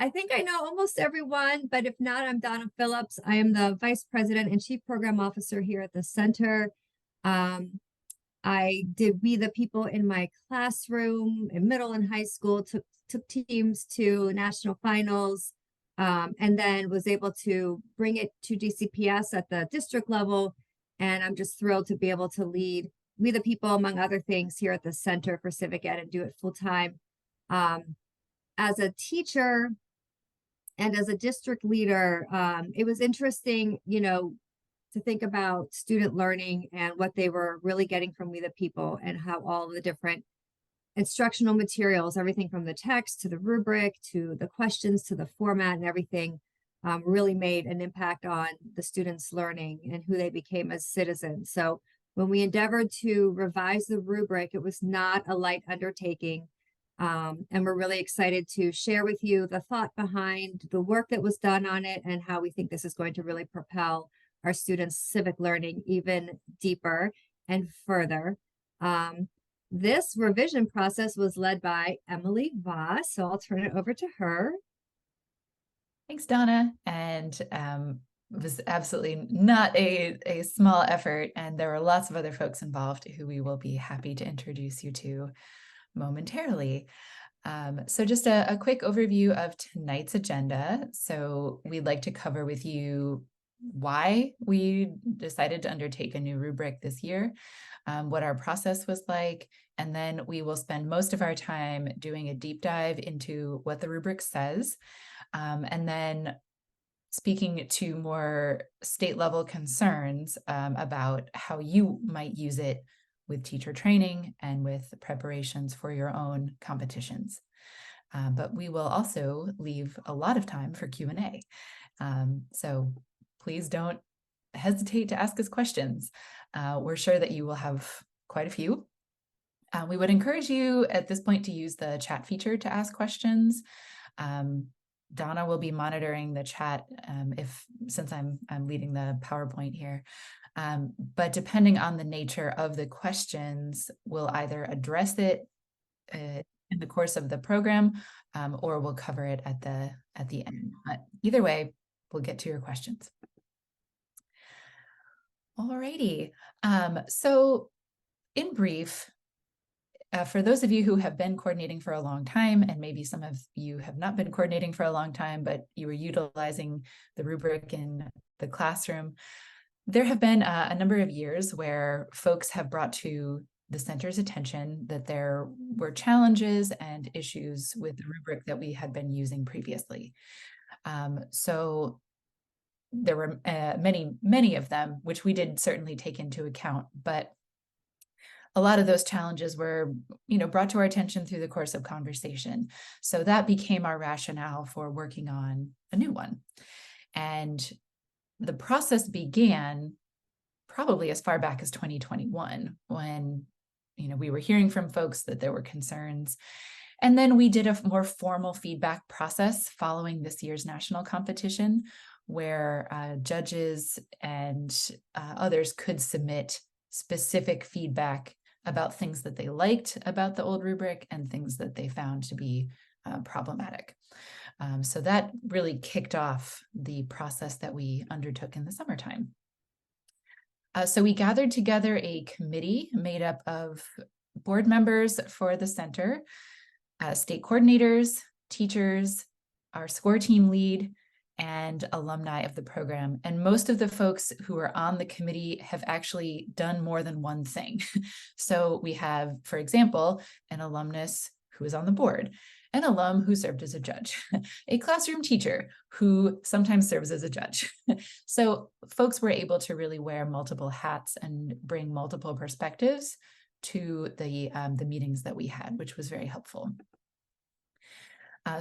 I think I know almost everyone, but if not, I'm Donna Phillips. I am the Vice President and Chief Program Officer here at the center. Um, I did We the People in my classroom in middle and high school, took teams to national finals, and then was able to bring it to DCPS at the district level. And I'm just thrilled to be able to lead We the People, among other things, here at the Center for Civic Ed and do it full time. As a teacher and as a district leader, it was interesting, to think about student learning and what they were really getting from We the People and how all the different instructional materials, everything from the text to the rubric to the questions to the format and everything, really made an impact on the students' learning and who they became as citizens. So when we endeavored to revise the rubric, it was not a light undertaking. And we're really excited to share with you the thought behind the work that was done on it and how we think this is going to really propel our students' civic learning even deeper and further. This revision process was led by Emily Voss, so I'll turn it over to her. Thanks, Donna. And it was absolutely not a small effort, and there were lots of other folks involved who we will be happy to introduce you to momentarily. So just a quick overview of tonight's agenda. So we'd like to cover with you why we decided to undertake a new rubric this year, what our process was like, and then we will spend most of our time doing a deep dive into what the rubric says, and then speaking to more state level concerns about how you might use it with teacher training and with preparations for your own competitions. But we will also leave a lot of time for Q&A. So please don't hesitate to ask us questions. We're sure that you will have quite a few. We would encourage you at this point to use the chat feature to ask questions. Donna will be monitoring the chat since I'm leading the PowerPoint here. But depending on the nature of the questions, we'll either address it in the course of the program, or we'll cover it at the end. But either way, we'll get to your questions. Alrighty. So in brief, for those of you who have been coordinating for a long time, and maybe some of you have not been coordinating for a long time, but you were utilizing the rubric in the classroom, there have been a number of years where folks have brought to the center's attention that there were challenges and issues with the rubric that we had been using previously. So there were many of them, which we did certainly take into account, but a lot of those challenges were, brought to our attention through the course of conversation. So that became our rationale for working on a new one. And the process began probably as far back as 2021 when, we were hearing from folks that there were concerns. And then we did a more formal feedback process following this year's national competition where judges and others could submit specific feedback about things that they liked about the old rubric and things that they found to be problematic. So that really kicked off the process that we undertook in the summertime. So we gathered together a committee made up of board members for the center, state coordinators, teachers, our score team lead, and alumni of the program. And most of the folks who are on the committee have actually done more than one thing. So we have, for example, an alumnus who is on the board, an alum who served as a judge, a classroom teacher who sometimes serves as a judge. So folks were able to really wear multiple hats and bring multiple perspectives to the meetings that we had, which was very helpful.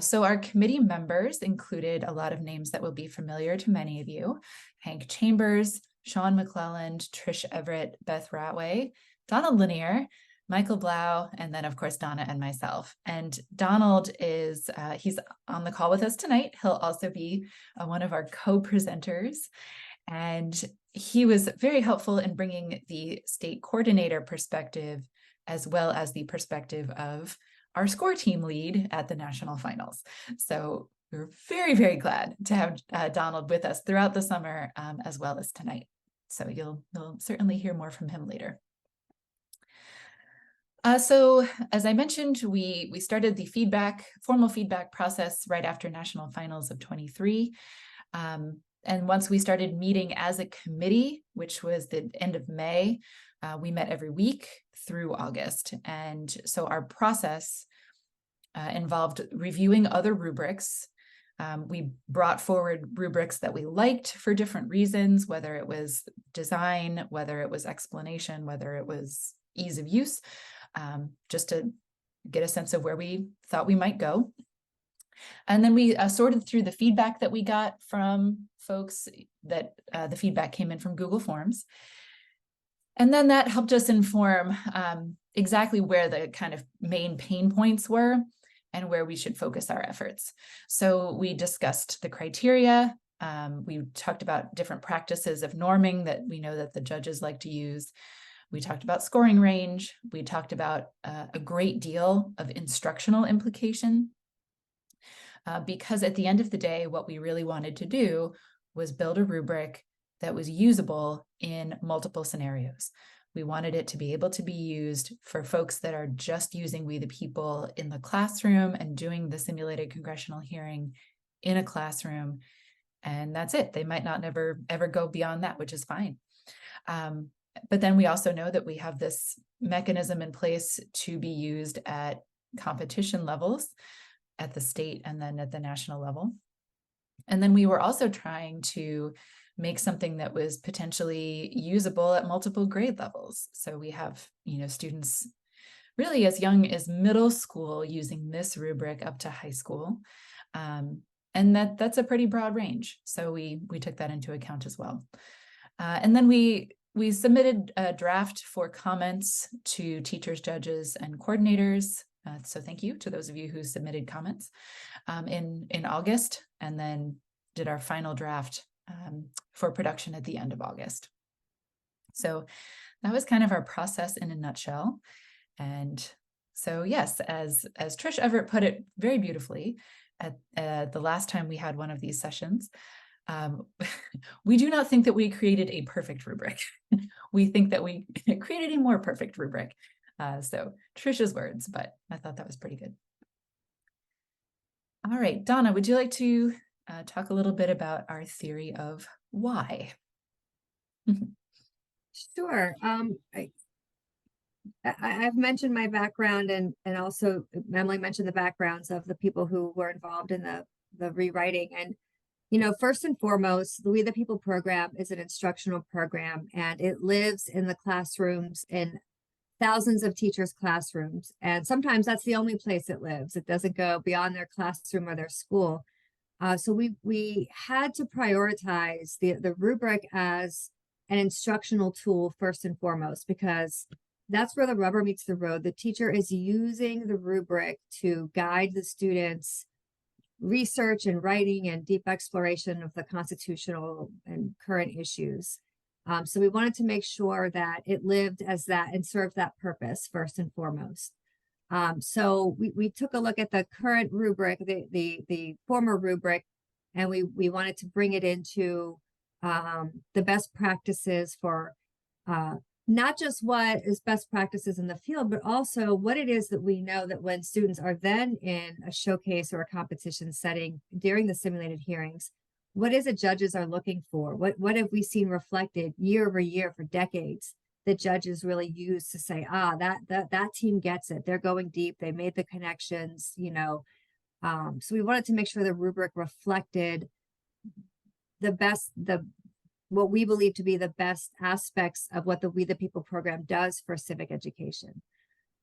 So our committee members included a lot of names that will be familiar to many of you: Hank Chambers, Sean McClelland, Trish Everett, Beth Ratway, Donald Lanier, Michael Blau, and then of course Donna and myself. And Donald is, he's on the call with us tonight. He'll also be one of our co-presenters. And he was very helpful in bringing the state coordinator perspective as well as the perspective of our score team lead at the national finals. So we're very, very glad to have Donald with us throughout the summer, as well as tonight. So you'll certainly hear more from him later. So as I mentioned, we started the formal feedback process right after National Finals of 23. And once we started meeting as a committee, which was the end of May, we met every week through August. And so our process involved reviewing other rubrics. We brought forward rubrics that we liked for different reasons, whether it was design, whether it was explanation, whether it was ease of use, just to get a sense of where we thought we might go. And then we sorted through the feedback that we got from folks that the feedback came in from Google Forms. And then that helped us inform exactly where the kind of main pain points were and where we should focus our efforts. So we discussed the criteria. We talked about different practices of norming that we know that the judges like to use. We talked about scoring range. We talked about a great deal of instructional implication. Because at the end of the day, what we really wanted to do was build a rubric that was usable in multiple scenarios. We wanted it to be able to be used for folks that are just using We the People in the classroom and doing the simulated congressional hearing in a classroom. And that's it. They might not ever go beyond that, which is fine. But then we also know that we have this mechanism in place to be used at competition levels at the state and then at the national level. And then we were also trying to make something that was potentially usable at multiple grade levels. So we have, students really as young as middle school using this rubric up to high school. And that's a pretty broad range. So we took that into account as well. And then we submitted a draft for comments to teachers, judges, and coordinators. So thank you to those of you who submitted comments in August, and then did our final draft for production at the end of August. So that was kind of our process in a nutshell. And so yes, as Trish Everett put it very beautifully at the last time we had one of these sessions, we do not think that we created a perfect rubric. We think that we created a more perfect rubric. So Trisha's words, but I thought that was pretty good. All right, Donna, would you like to talk a little bit about our theory of why? Sure. I've mentioned my background, and also Emily mentioned the backgrounds of the people who were involved in the rewriting. And first and foremost, the We the People program is an instructional program, and it lives in the classrooms, in thousands of teachers' classrooms. And sometimes that's the only place it lives. It doesn't go beyond their classroom or their school. So we had to prioritize the rubric as an instructional tool first and foremost, because that's where the rubber meets the road. The teacher is using the rubric to guide the students' research and writing and deep exploration of the constitutional and current issues. So we wanted to make sure that it lived as that and served that purpose first and foremost. So we took a look at the current rubric, the former rubric, and we wanted to bring it into the best practices for not just what is best practices in the field, but also what it is that we know that when students are then in a showcase or a competition setting during the simulated hearings, what is it judges are looking for? What have we seen reflected year over year for decades that judges really use to say, that team gets it. They're going deep. They made the connections, So we wanted to make sure the rubric reflected what we believe to be the best aspects of what the We the People program does for civic education.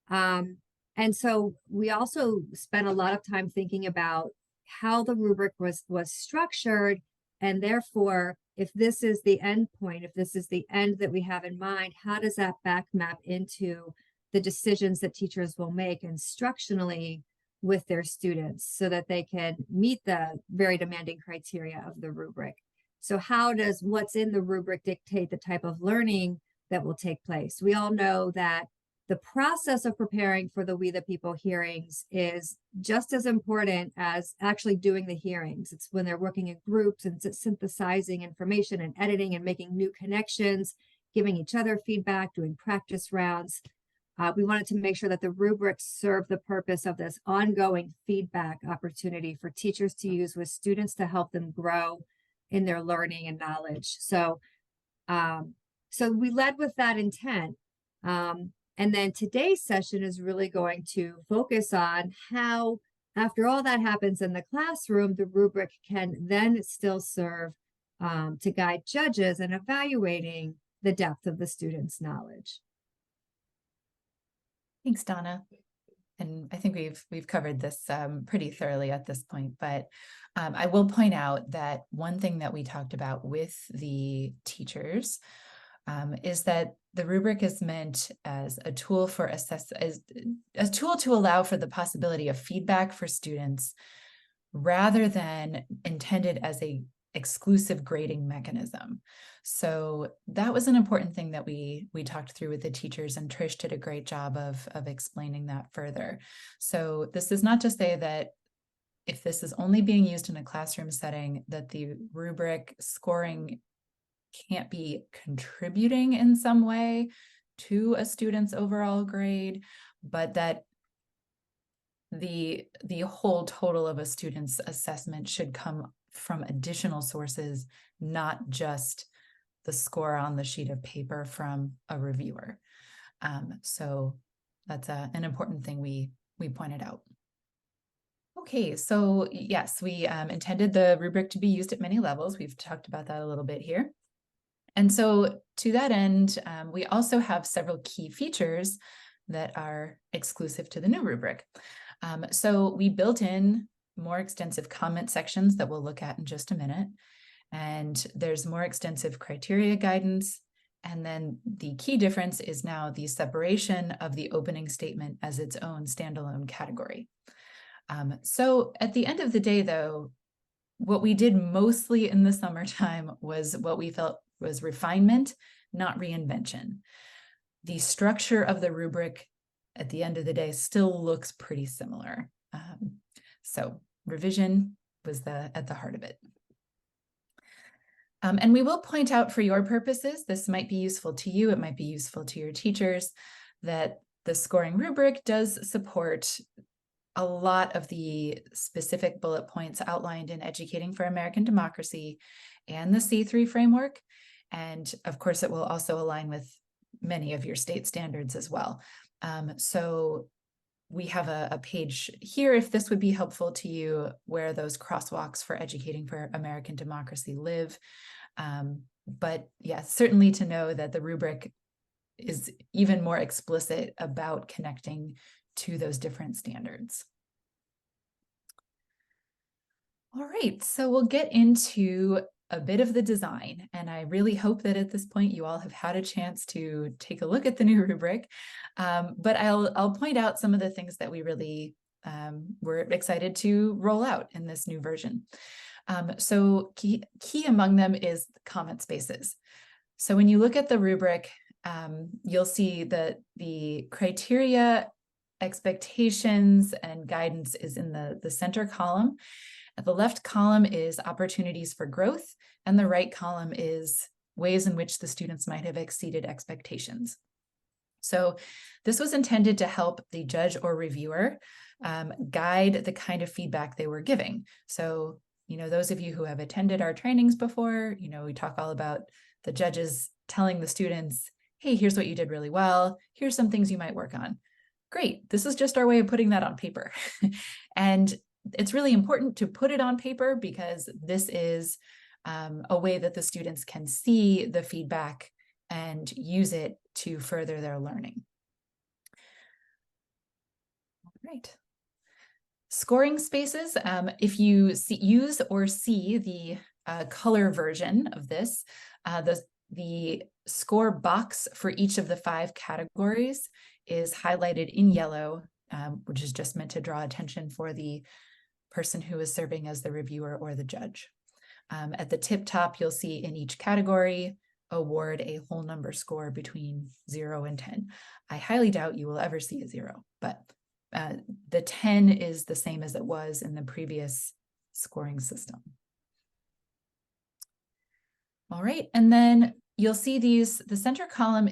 And so we also spent a lot of time thinking about how the rubric was structured, and therefore, if this is the end point, if this is the end that we have in mind, how does that back map into the decisions that teachers will make instructionally with their students so that they can meet the very demanding criteria of the rubric? So how does what's in the rubric dictate the type of learning that will take place? We all know that the process of preparing for the We the People hearings is just as important as actually doing the hearings. It's when they're working in groups and synthesizing information and editing and making new connections, giving each other feedback, doing practice rounds. We wanted to make sure that the rubrics serve the purpose of this ongoing feedback opportunity for teachers to use with students to help them grow in their learning and knowledge. So we led with that intent. And then today's session is really going to focus on how, after all that happens in the classroom, the rubric can then still serve to guide judges in evaluating the depth of the student's knowledge. Thanks, Donna. And I think we've covered this pretty thoroughly at this point, but I will point out that one thing that we talked about with the teachers is that the rubric is meant as a tool for as a tool to allow for the possibility of feedback for students rather than intended as a exclusive grading mechanism. So that was an important thing that we talked through with the teachers, and Trish did a great job of explaining that further. So this does not just say that if this is only being used in a classroom setting, that the rubric scoring can't be contributing in some way to a student's overall grade, but that the whole total of a student's assessment should come from additional sources, not just the score on the sheet of paper from a reviewer. So that's an important thing we pointed out. Okay, so yes, we intended the rubric to be used at many levels. We've talked about that a little bit here. And so to that end, we also have several key features that are exclusive to the new rubric. So we built in more extensive comment sections that we'll look at in just a minute. And there's more extensive criteria guidance. And then the key difference is now the separation of the opening statement as its own standalone category. So at the end of the day, though, what we did mostly in the summertime was what we felt was refinement, not reinvention. The structure of the rubric at the end of the day still looks pretty similar. So revision was at the heart of it. And we will point out, for your purposes, this might be useful to you, it might be useful to your teachers, that the scoring rubric does support a lot of the specific bullet points outlined in Educating for American Democracy and the C3 framework. And of course, it will also align with many of your state standards as well. So we have a page here, if this would be helpful to you, where those crosswalks for Educating for American Democracy live. But yeah, certainly to know that the rubric is even more explicit about connecting to those different standards. All right, so we'll get into a bit of the design, and I really hope that at this point you all have had a chance to take a look at the new rubric, but I'll point out some of the things that we really were excited to roll out in this new version. So key among them is comment spaces. So when you look at the rubric, you'll see that the criteria, expectations, and guidance is in the center column. The left column is opportunities for growth, and the right column is ways in which the students might have exceeded expectations. So this was intended to help the judge or reviewer guide the kind of feedback they were giving. So, those of you who have attended our trainings before, we talk all about the judges telling the students, hey, here's what you did really well. Here's some things you might work on. Great. This is just our way of putting that on paper. And it's really important to put it on paper because this is a way that the students can see the feedback and use it to further their learning. All right. Scoring spaces, if you use or see the color version of this, the score box for each of the 5 categories is highlighted in yellow, which is just meant to draw attention for the person who is serving as the reviewer or the judge. At the tip top, you'll see in each category award a whole number score between 0 and 10. I highly doubt you will ever see a 0, but the 10 is the same as it was in the previous scoring system. All right, and then you'll see the center column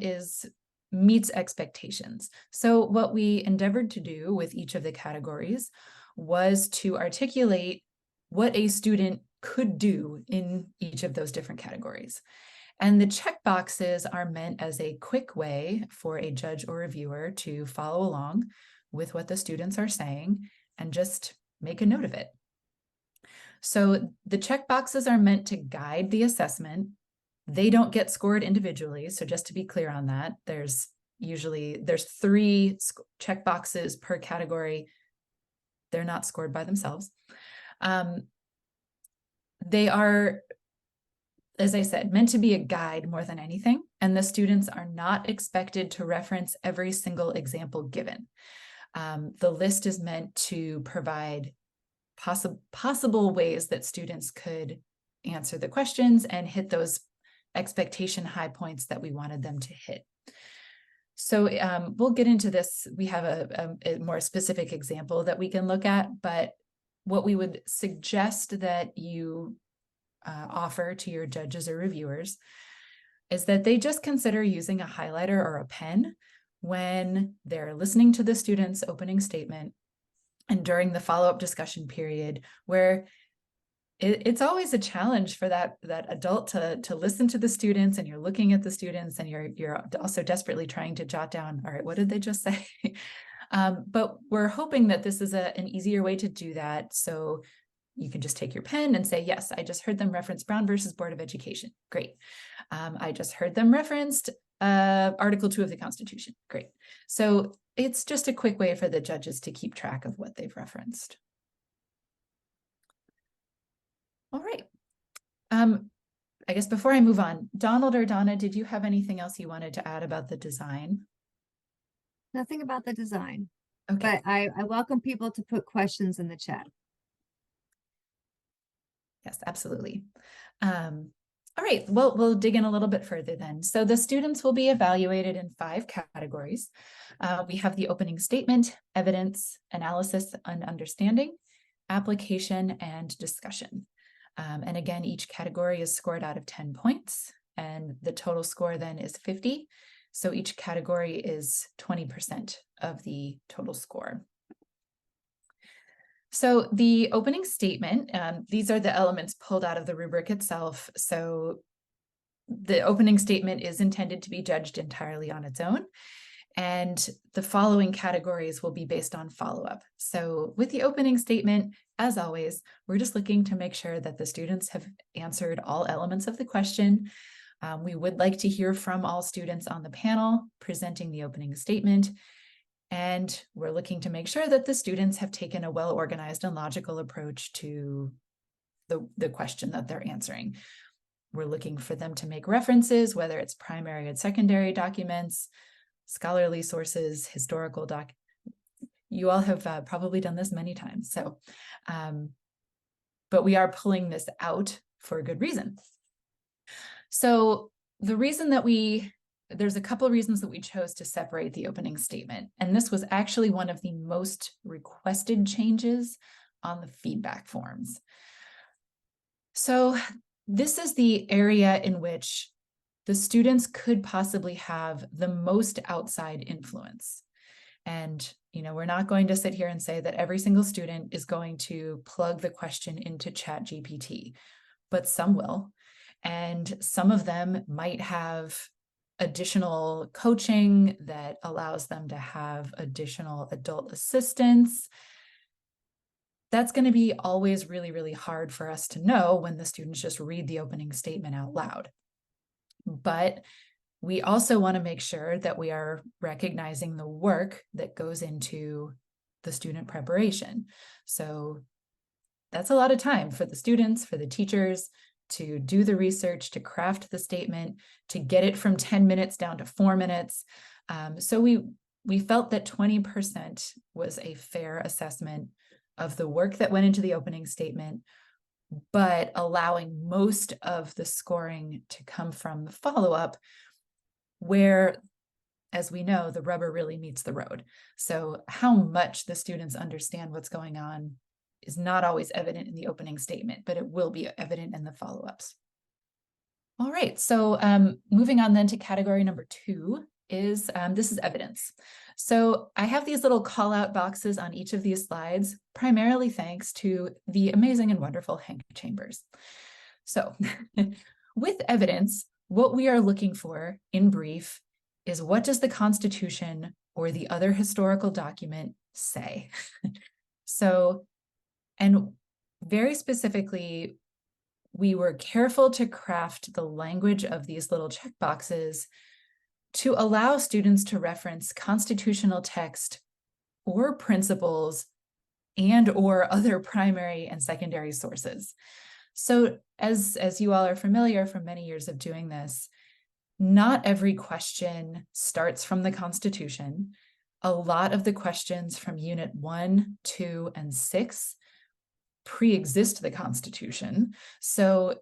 meets expectations. So what we endeavored to do with each of the categories was to articulate what a student could do in each of those different categories. And the checkboxes are meant as a quick way for a judge or reviewer to follow along with what the students are saying and just make a note of it. So the checkboxes are meant to guide the assessment. They don't get scored individually. So just to be clear on that, there's 3 checkboxes per category. They're not scored by themselves. They are, as I said, meant to be a guide more than anything, and the students are not expected to reference every single example given. The list is meant to provide possible ways that students could answer the questions and hit those expectation high points that we wanted them to hit. So we'll get into this. We have a more specific example that we can look at, but what we would suggest that you offer to your judges or reviewers is that they just consider using a highlighter or a pen when they're listening to the student's opening statement and during the follow-up discussion period, where it's always a challenge for that adult to listen to the students, and you're looking at the students and you're also desperately trying to jot down, all right, what did they just say? But we're hoping that this is an easier way to do that. So you can just take your pen and say, yes, I just heard them reference Brown versus Board of Education. Great. I just heard them referenced Article 2 of the Constitution. Great. So it's just a quick way for the judges to keep track of what they've referenced. All right. I guess before I move on, Donald or Donna, did you have anything else you wanted to add about the design? Nothing about the design, Okay. but I welcome people to put questions in the chat. Yes, absolutely. All right, well, we'll dig in a little bit further then. So the students will be evaluated in 5 categories. We have the opening statement, evidence, analysis and understanding, application, and discussion. And again, each category is scored out of 10 points, and the total score then is 50. So each category is 20% of the total score. So the opening statement, these are the elements pulled out of the rubric itself. So the opening statement is intended to be judged entirely on its own, and the following categories will be based on follow-up. So with the opening statement, as always, we're just looking to make sure that the students have answered all elements of the question. We would like to hear from all students on the panel presenting the opening statement. And we're looking to make sure that the students have taken a well-organized and logical approach to the question that they're answering. We're looking for them to make references, whether it's primary and secondary documents, scholarly sources, historical You all have probably done this many times. So, but we are pulling this out for a good reason. So the reason that there's a couple of reasons that we chose to separate the opening statement. And this was actually one of the most requested changes on the feedback forms. So this is the area in which the students could possibly have the most outside influence. And, we're not going to sit here and say that every single student is going to plug the question into ChatGPT, but some will. And some of them might have additional coaching that allows them to have additional adult assistance. That's going to be always really, really hard for us to know when the students just read the opening statement out loud. But we also want to make sure that we are recognizing the work that goes into the student preparation. So that's a lot of time for the students, for the teachers, to do the research, to craft the statement, to get it from 10 minutes down to 4 minutes. So we felt that 20% was a fair assessment of the work that went into the opening statement, but allowing most of the scoring to come from the follow-up, where, as we know, the rubber really meets the road. So how much the students understand what's going on is not always evident in the opening statement, but it will be evident in the follow-ups. All right, so moving on then to category number 2 is this is evidence. So I have these little call out boxes on each of these slides, primarily thanks to the amazing and wonderful Hank Chambers. So with evidence, what we are looking for in brief is, what does the Constitution or the other historical document say? So, and very specifically, we were careful to craft the language of these little checkboxes to allow students to reference constitutional text or principles and or other primary and secondary sources. So as you all are familiar from many years of doing this, not every question starts from the Constitution. A lot of the questions from Unit 1, 2, and 6 pre-exist the Constitution. So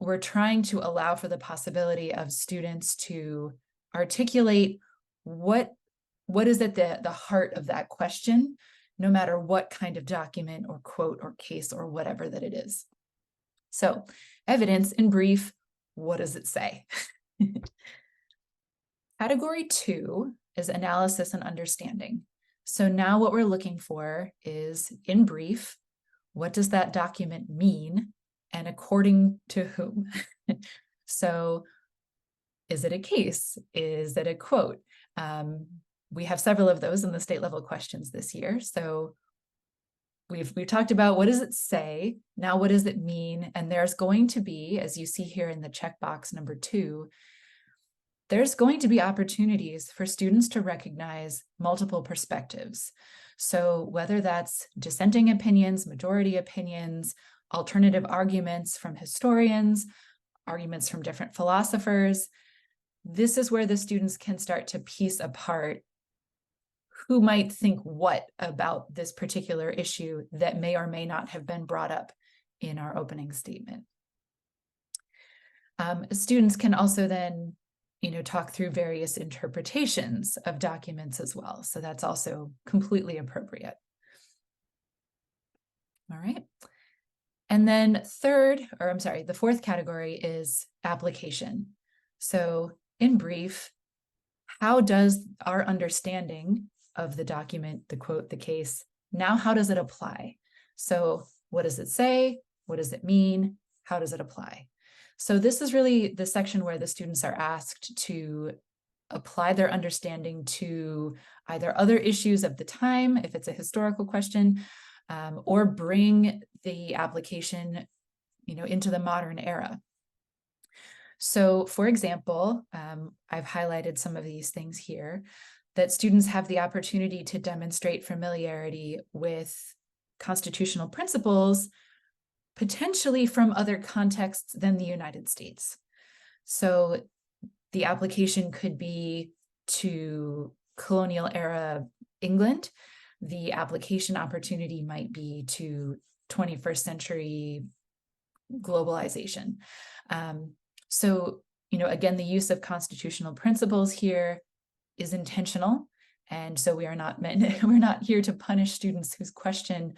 we're trying to allow for the possibility of students to articulate what is at the heart of that question, no matter what kind of document or quote or case or whatever that it is. So evidence in brief, what does it say? Category 2 is analysis and understanding. So now what we're looking for is, in brief, what does that document mean, and according to whom? So is it a case? Is it a quote? We have several of those in the state level questions this year. So we've talked about, what does it say? Now, what does it mean? And there's going to be, as you see here in the checkbox number 2, there's going to be opportunities for students to recognize multiple perspectives. So whether that's dissenting opinions, majority opinions, alternative arguments from historians, arguments from different philosophers, this is where the students can start to piece apart who might think what about this particular issue that may or may not have been brought up in our opening statement. Students can also then talk through various interpretations of documents as well. So that's also completely appropriate. All right. And then the fourth category is application. So in brief, how does our understanding of the document, the quote, the case, now how does it apply? So what does it say? What does it mean? How does it apply? So this is really the section where the students are asked to apply their understanding to either other issues of the time, if it's a historical question, or bring the application, into the modern era. So for example, I've highlighted some of these things here, that students have the opportunity to demonstrate familiarity with constitutional principles, potentially from other contexts than the United States. So the application could be to colonial era England. The application opportunity might be to 21st century globalization. So, again, the use of constitutional principles here is intentional. And so we're not here to punish students whose question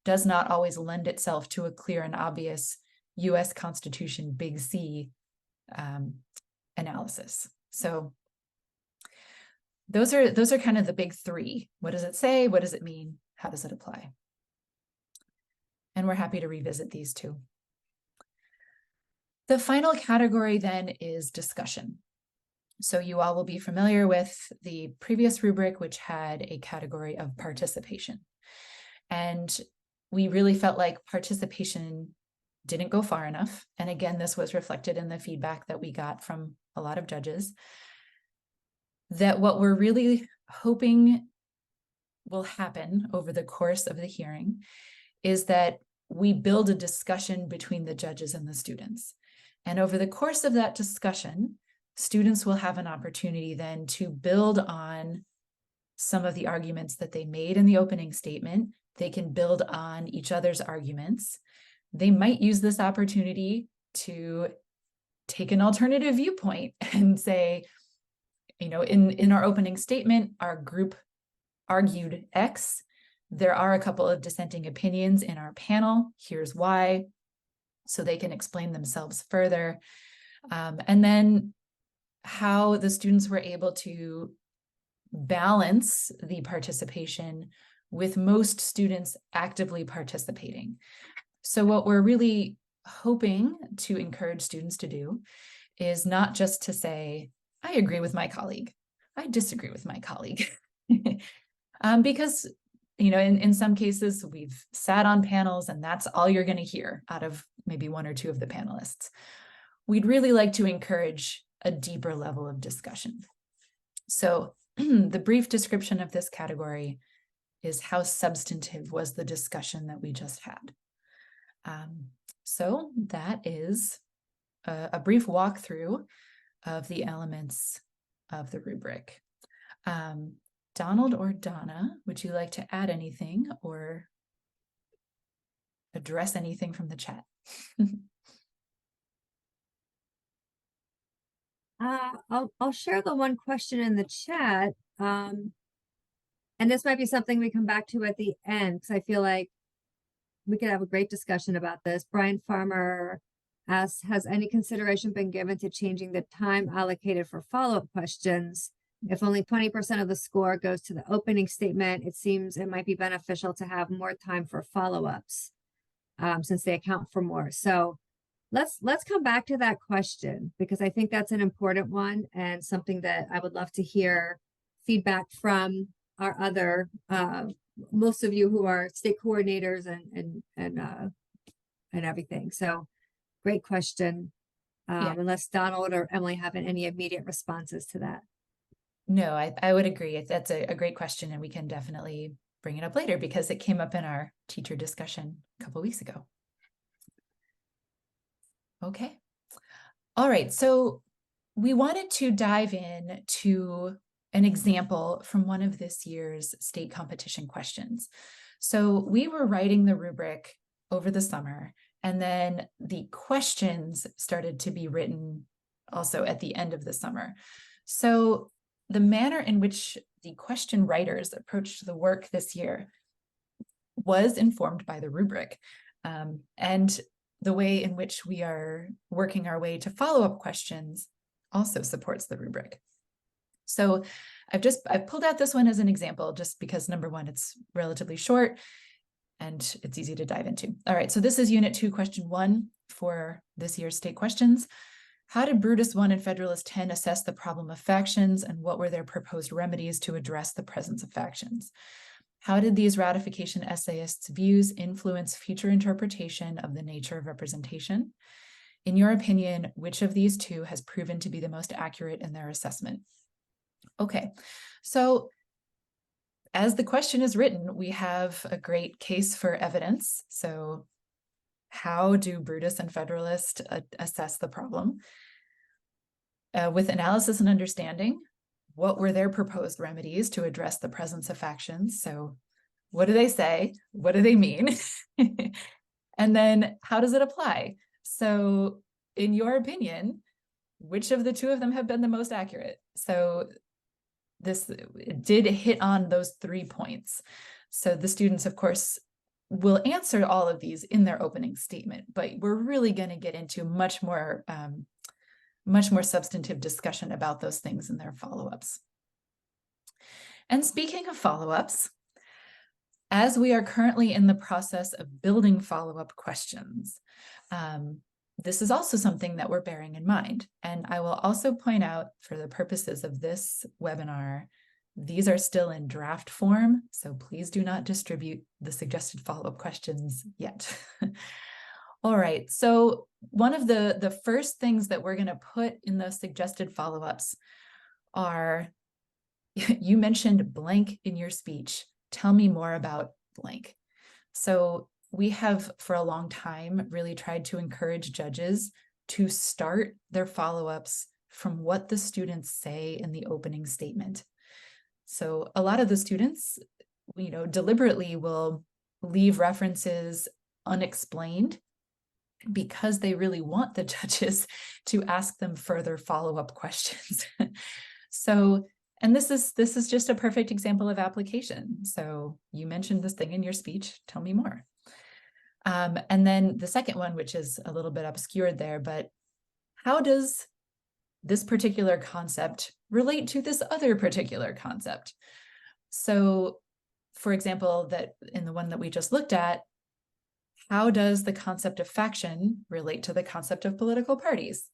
does not always lend itself to a clear and obvious US Constitution, big C analysis. So those are kind of the big 3. What does it say? What does it mean? How does it apply? And we're happy to revisit these too. The final category then is discussion. So you all will be familiar with the previous rubric, which had a category of participation. And we really felt like participation didn't go far enough. And again, this was reflected in the feedback that we got from a lot of judges, that what we're really hoping will happen over the course of the hearing is that we build a discussion between the judges and the students. And over the course of that discussion, students will have an opportunity then to build on some of the arguments that they made in the opening statement. They can build on each other's arguments. they might use this opportunity to take an alternative viewpoint and say, in our opening statement, our group argued X. There are a couple of dissenting opinions in our panel. Here's why. So they can explain themselves further. And then how the students were able to balance the participation with most students actively participating. So what we're really hoping to encourage students to do is not just to say, I agree with my colleague, I disagree with my colleague. Because, in some cases, we've sat on panels and that's all you're going to hear out of maybe one or two of the panelists. We'd really like to encourage a deeper level of discussion. So the brief description of this category is how substantive was the discussion that we just had. So that is a brief walkthrough of the elements of the rubric. Donald or Donna, would you like to add anything or address anything from the chat? I'll share the one question in the chat. And this might be something we come back to at the end, because I feel like we could have a great discussion about this. Brian Farmer asks, has any consideration been given to changing the time allocated for follow-up questions? If only 20% of the score goes to the opening statement, it seems it might be beneficial to have more time for follow-ups, since they account for more. So let's come back to that question, because I think that's an important one and something that I would love to hear feedback from our other, most of you who are state coordinators and everything. So great question. Yeah. Unless Donald or Emily have any immediate responses to that. No, I would agree. That's a great question, and we can definitely bring it up later because it came up in our teacher discussion a couple weeks ago. Okay. All right. So we wanted to dive in to an example from one of this year's state competition questions. So we were writing the rubric over the summer, and then the questions started to be written also at the end of the summer. So the manner in which the question writers approached the work this year was informed by the rubric. And the way in which we are working our way to follow-up questions also supports the rubric. So I've pulled out this one as an example just because, number one, it's relatively short and it's easy to dive into. All right, so this is Unit 2, Question 1 for this year's state questions. How did Brutus 1 and Federalist 10 assess the problem of factions, and what were their proposed remedies to address the presence of factions? How did these ratification essayists' views influence future interpretation of the nature of representation? In your opinion, which of these two has proven to be the most accurate in their assessment? Okay, so as the question is written, we have a great case for evidence. So how do Brutus and Federalist assess the problem? With analysis and understanding, what were their proposed remedies to address the presence of factions? So what do they say? What do they mean? And then how does it apply? So in your opinion, which of the two of them have been the most accurate? So this did hit on those 3 points. So the students, of course, will answer all of these in their opening statement, but we're really going to get into much more substantive discussion about those things in their follow-ups. And speaking of follow-ups, as we are currently in the process of building follow-up questions, this is also something that we're bearing in mind. And I will also point out, for the purposes of this webinar, these are still in draft form, so please do not distribute the suggested follow-up questions yet. All right, so one of the first things that we're going to put in those suggested follow-ups are, you mentioned blank in your speech. Tell me more about blank. So we have for a long time really tried to encourage judges to start their follow-ups from what the students say in the opening statement. So a lot of the students, deliberately will leave references unexplained because they really want the judges to ask them further follow-up questions. So, and this is just a perfect example of application. So you mentioned this thing in your speech, tell me more. And then the second one, which is a little bit obscured there, but how does this particular concept relate to this other particular concept? So, for example, that in the one that we just looked at, how does the concept of faction relate to the concept of political parties?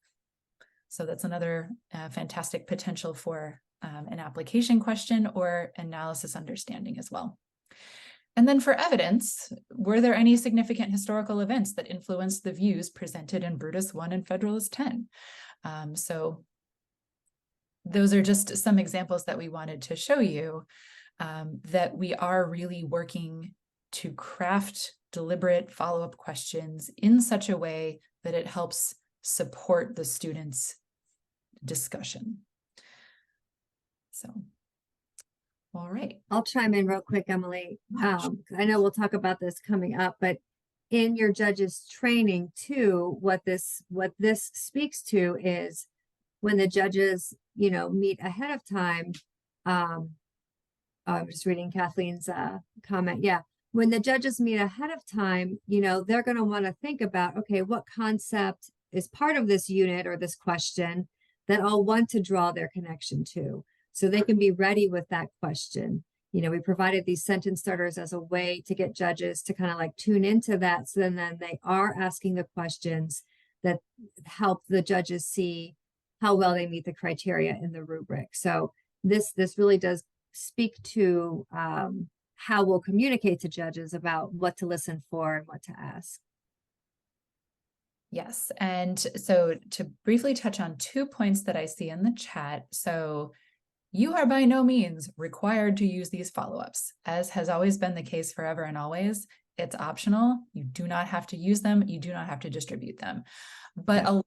So that's another fantastic potential for an application question or analysis understanding as well. And then for evidence, were there any significant historical events that influenced the views presented in Brutus 1 and Federalist 10? So those are just some examples that we wanted to show you, that we are really working to craft deliberate follow-up questions in such a way that it helps support the students' discussion. So, all right. I'll chime in real quick, Emily. I know we'll talk about this coming up, but in your judges training too, what this speaks to is when the judges, meet ahead of time. I'm just reading Kathleen's comment. Yeah. When the judges meet ahead of time, they're going to want to think about, okay, what concept is part of this unit or this question that I'll want to draw their connection to. So they can be ready with that question. We provided these sentence starters as a way to get judges to kind of like tune into that. So then they are asking the questions that help the judges see how well they meet the criteria in the rubric. So this really does speak to how we'll communicate to judges about what to listen for and what to ask. Yes, and so to briefly touch on 2 points that I see in the chat. So you are by no means required to use these follow-ups, as has always been the case forever and always. It's optional. You do not have to use them. You do not have to distribute them. But Yeah.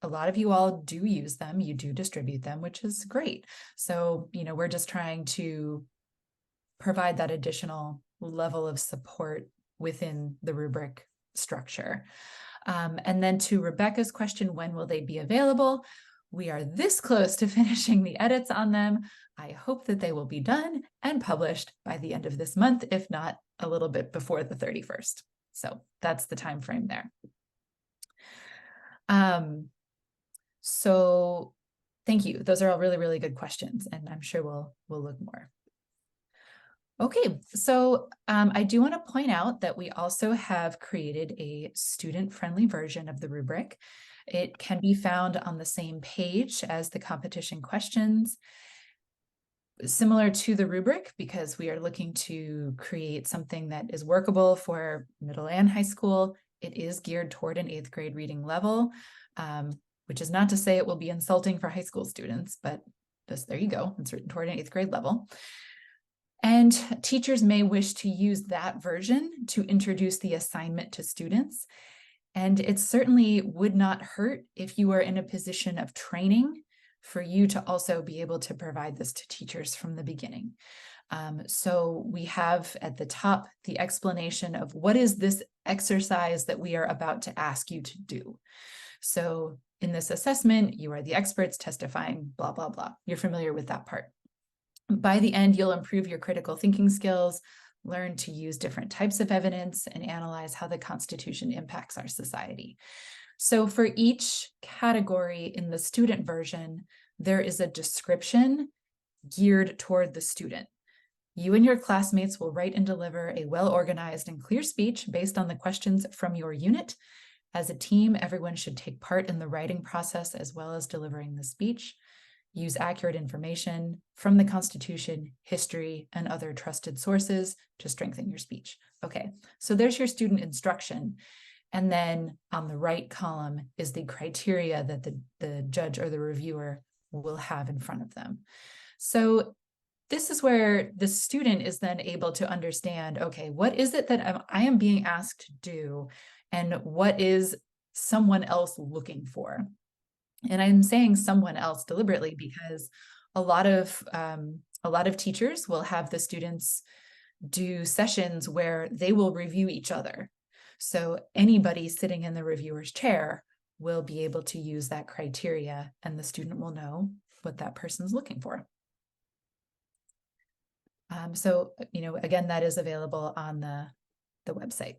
a lot of you all do use them. You do distribute them, which is great. So, we're just trying to provide that additional level of support within the rubric structure. And then to Rebecca's question, when will they be available? We are this close to finishing the edits on them. I hope that they will be done and published by the end of this month, if not a little bit before the 31st. So that's the time frame there. So thank you. Those are all really, really good questions, and I'm sure we'll look more. Okay, so I do want to point out that we also have created a student-friendly version of the rubric. It can be found on the same page as the competition questions. Similar to the rubric, because we are looking to create something that is workable for middle and high school, it is geared toward an 8th grade reading level, which is not to say it will be insulting for high school students, but just there you go, it's written toward an 8th grade level. And teachers may wish to use that version to introduce the assignment to students. And it certainly would not hurt if you are in a position of training for you to also be able to provide this to teachers from the beginning. So we have at the top the explanation of what is this exercise that we are about to ask you to do. So in this assessment, you are the experts testifying, blah, blah, blah. You're familiar with that part. By the end, you'll improve your critical thinking skills, learn to use different types of evidence, and analyze how the Constitution impacts our society. So for each category in the student version, there is a description geared toward the student. You and your classmates will write and deliver a well-organized and clear speech based on the questions from your unit. As a team, everyone should take part in the writing process as well as delivering the speech. Use accurate information from the Constitution, history, and other trusted sources to strengthen your speech. Okay, so there's your student instruction. And then on the right column is the criteria that the judge or the reviewer will have in front of them. So this is where the student is then able to understand, okay, what is it that I am being asked to do, and what is someone else looking for? And I'm saying someone else deliberately because a lot of teachers will have the students do sessions where they will review each other. So anybody sitting in the reviewer's chair will be able to use that criteria, and the student will know what that person's looking for. So, again, that is available on the website.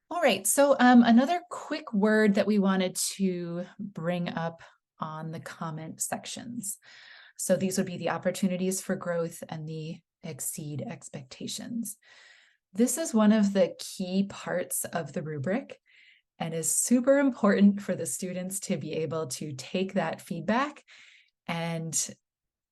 All right, so another quick word that we wanted to bring up on the comment sections. So these would be the opportunities for growth and the exceed expectations. This is one of the key parts of the rubric and is super important for the students to be able to take that feedback, and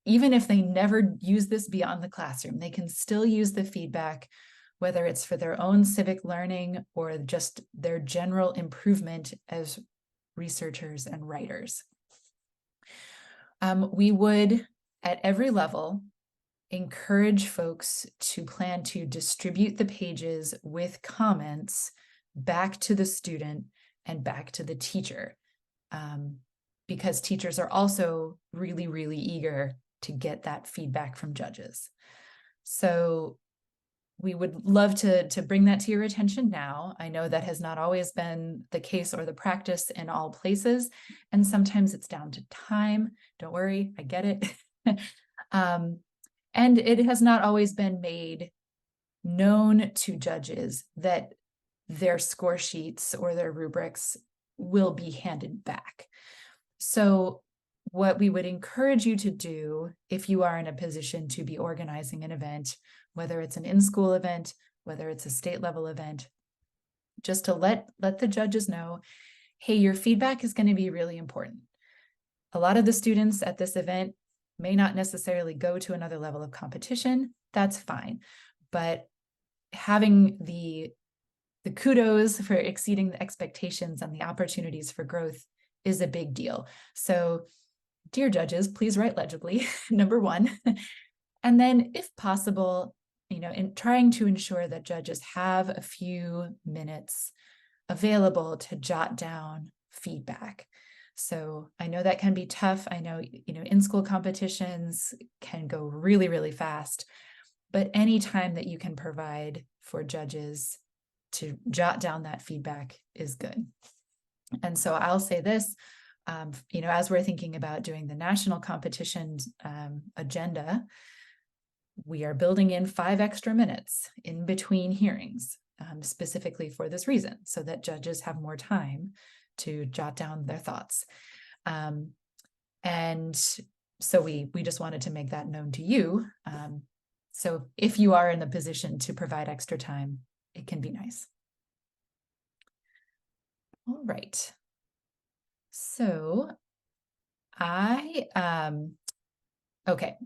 even if they never use this beyond the classroom, they can still use the feedback, whether it's for their own civic learning or just their general improvement as researchers and writers. We would, at every level, encourage folks to plan to distribute the pages with comments back to the student and back to the teacher, because teachers are also really, really eager to get that feedback from judges. So we would love to bring that to your attention now. I know that has not always been the case or the practice in all places, and sometimes it's down to time. Don't worry, I get it. And it has not always been made known to judges that their score sheets or their rubrics will be handed back. So what we would encourage you to do if you are in a position to be organizing an event, whether it's an in-school event, whether it's a state level event, just to let the judges know, hey, your feedback is going to be really important. A lot of the students at this event may not necessarily go to another level of competition. That's fine. But having the kudos for exceeding the expectations and the opportunities for growth is a big deal. So, dear judges, please write legibly, number one. And then, if possible, in trying to ensure that judges have a few minutes available to jot down feedback. So I know that can be tough. I know, in-school competitions can go really, really fast, but any time that you can provide for judges to jot down that feedback is good. And so I'll say this, as we're thinking about doing the national competition agenda, we are building in 5 extra minutes in between hearings, specifically for this reason, so that judges have more time to jot down their thoughts. And so we just wanted to make that known to you. So if you are in a position to provide extra time, it can be nice. All right. So okay, I'm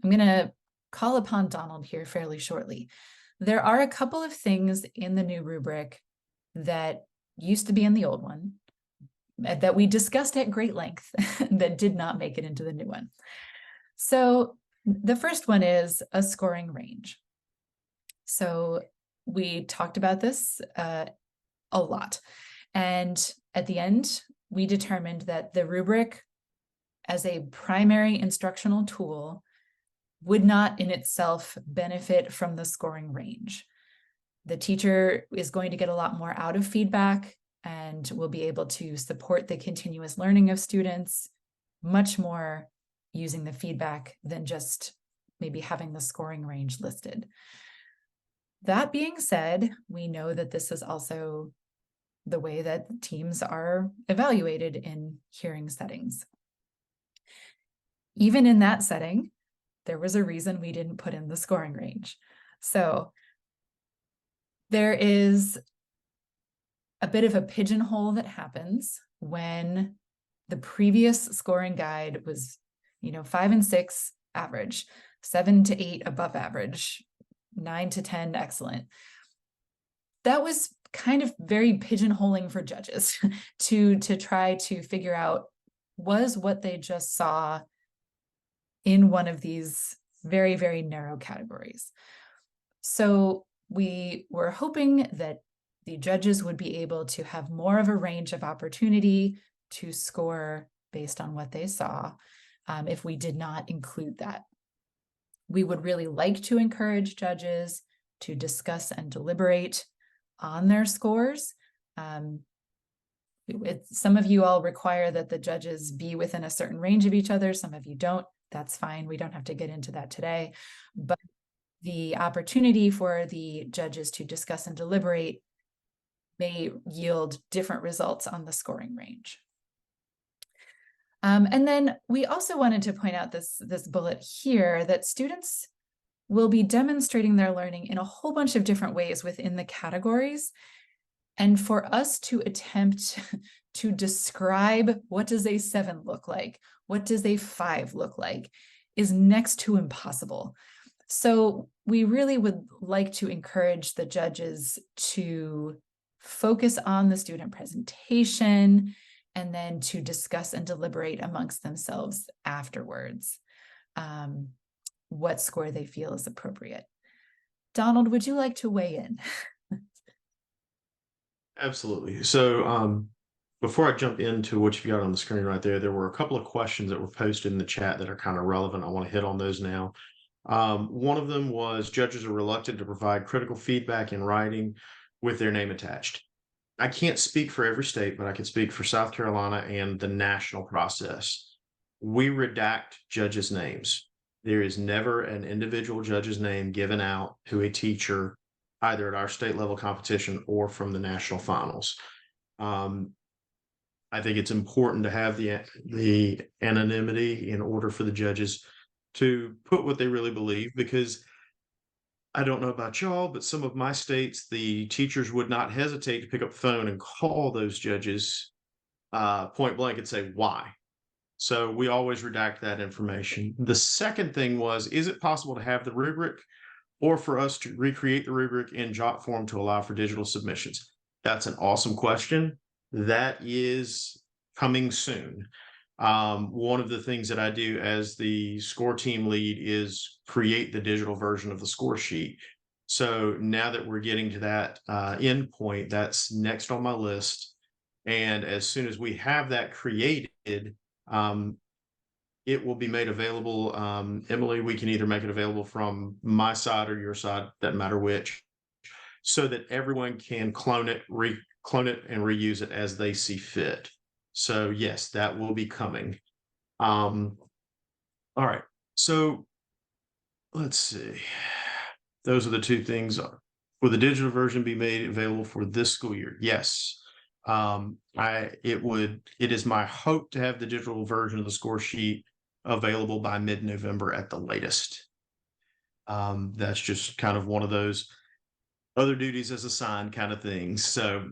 going to call upon Donald here fairly shortly. There are a couple of things in the new rubric that used to be in the old one that we discussed at great length that did not make it into the new one. So the first one is a scoring range. So we talked about this a lot. And at the end, we determined that the rubric as a primary instructional tool would not in itself benefit from the scoring range. The teacher is going to get a lot more out of feedback and will be able to support the continuous learning of students much more using the feedback than just maybe having the scoring range listed. That being said, we know that this is also the way that teams are evaluated in hearing settings. Even in that setting, there was a reason we didn't put in the scoring range. So there is a bit of a pigeonhole that happens when the previous scoring guide was, 5 and 6 average, 7 to 8 above average, 9 to 10 excellent. That was kind of very pigeonholing for judges to try to figure out, was what they just saw in one of these very, very narrow categories. So we were hoping that the judges would be able to have more of a range of opportunity to score based on what they saw if we did not include that. We would really like to encourage judges to discuss and deliberate on their scores. Some of you all require that the judges be within a certain range of each other. Some of you don't. That's fine. We don't have to get into that today. But the opportunity for the judges to discuss and deliberate may yield different results on the scoring range. And then we also wanted to point out this bullet here that students will be demonstrating their learning in a whole bunch of different ways within the categories. And for us to attempt to describe what does a 7 look like, what does a 5 look like, is next to impossible. So we really would like to encourage the judges to focus on the student presentation and then to discuss and deliberate amongst themselves afterwards what score they feel is appropriate. Donald, would you like to weigh in? Absolutely. So before I jump into what you've got on the screen right there, there were a couple of questions that were posted in the chat that are kind of relevant. I want to hit on those now. One of them was judges are reluctant to provide critical feedback in writing with their name attached. I can't speak for every state, but I can speak for South Carolina and the national process. We redact judges' names. There is never an individual judge's name given out to a teacher, either at our state level competition or from the national finals. I think it's important to have the anonymity in order for the judges to put what they really believe, because I don't know about y'all, but some of my states, the teachers would not hesitate to pick up the phone and call those judges point blank and say, why? So we always redact that information. The second thing was, is it possible to have the rubric or for us to recreate the rubric in jot form to allow for digital submissions? That's an awesome question. That is coming soon. One of the things that I do as the score team lead is create the digital version of the score sheet. So now that we're getting to that end point, that's next on my list. And as soon as we have that created, it will be made available. Emily, we can either make it available from my side or your side, doesn't matter which, so that everyone can clone it, and reuse it as they see fit. So yes, that will be coming. All right, so let's see. Those are the two things. Will the digital version be made available for this school year? Yes. It is my hope to have the digital version of the score sheet available by mid-November at the latest. That's just kind of one of those other duties as assigned kind of things. So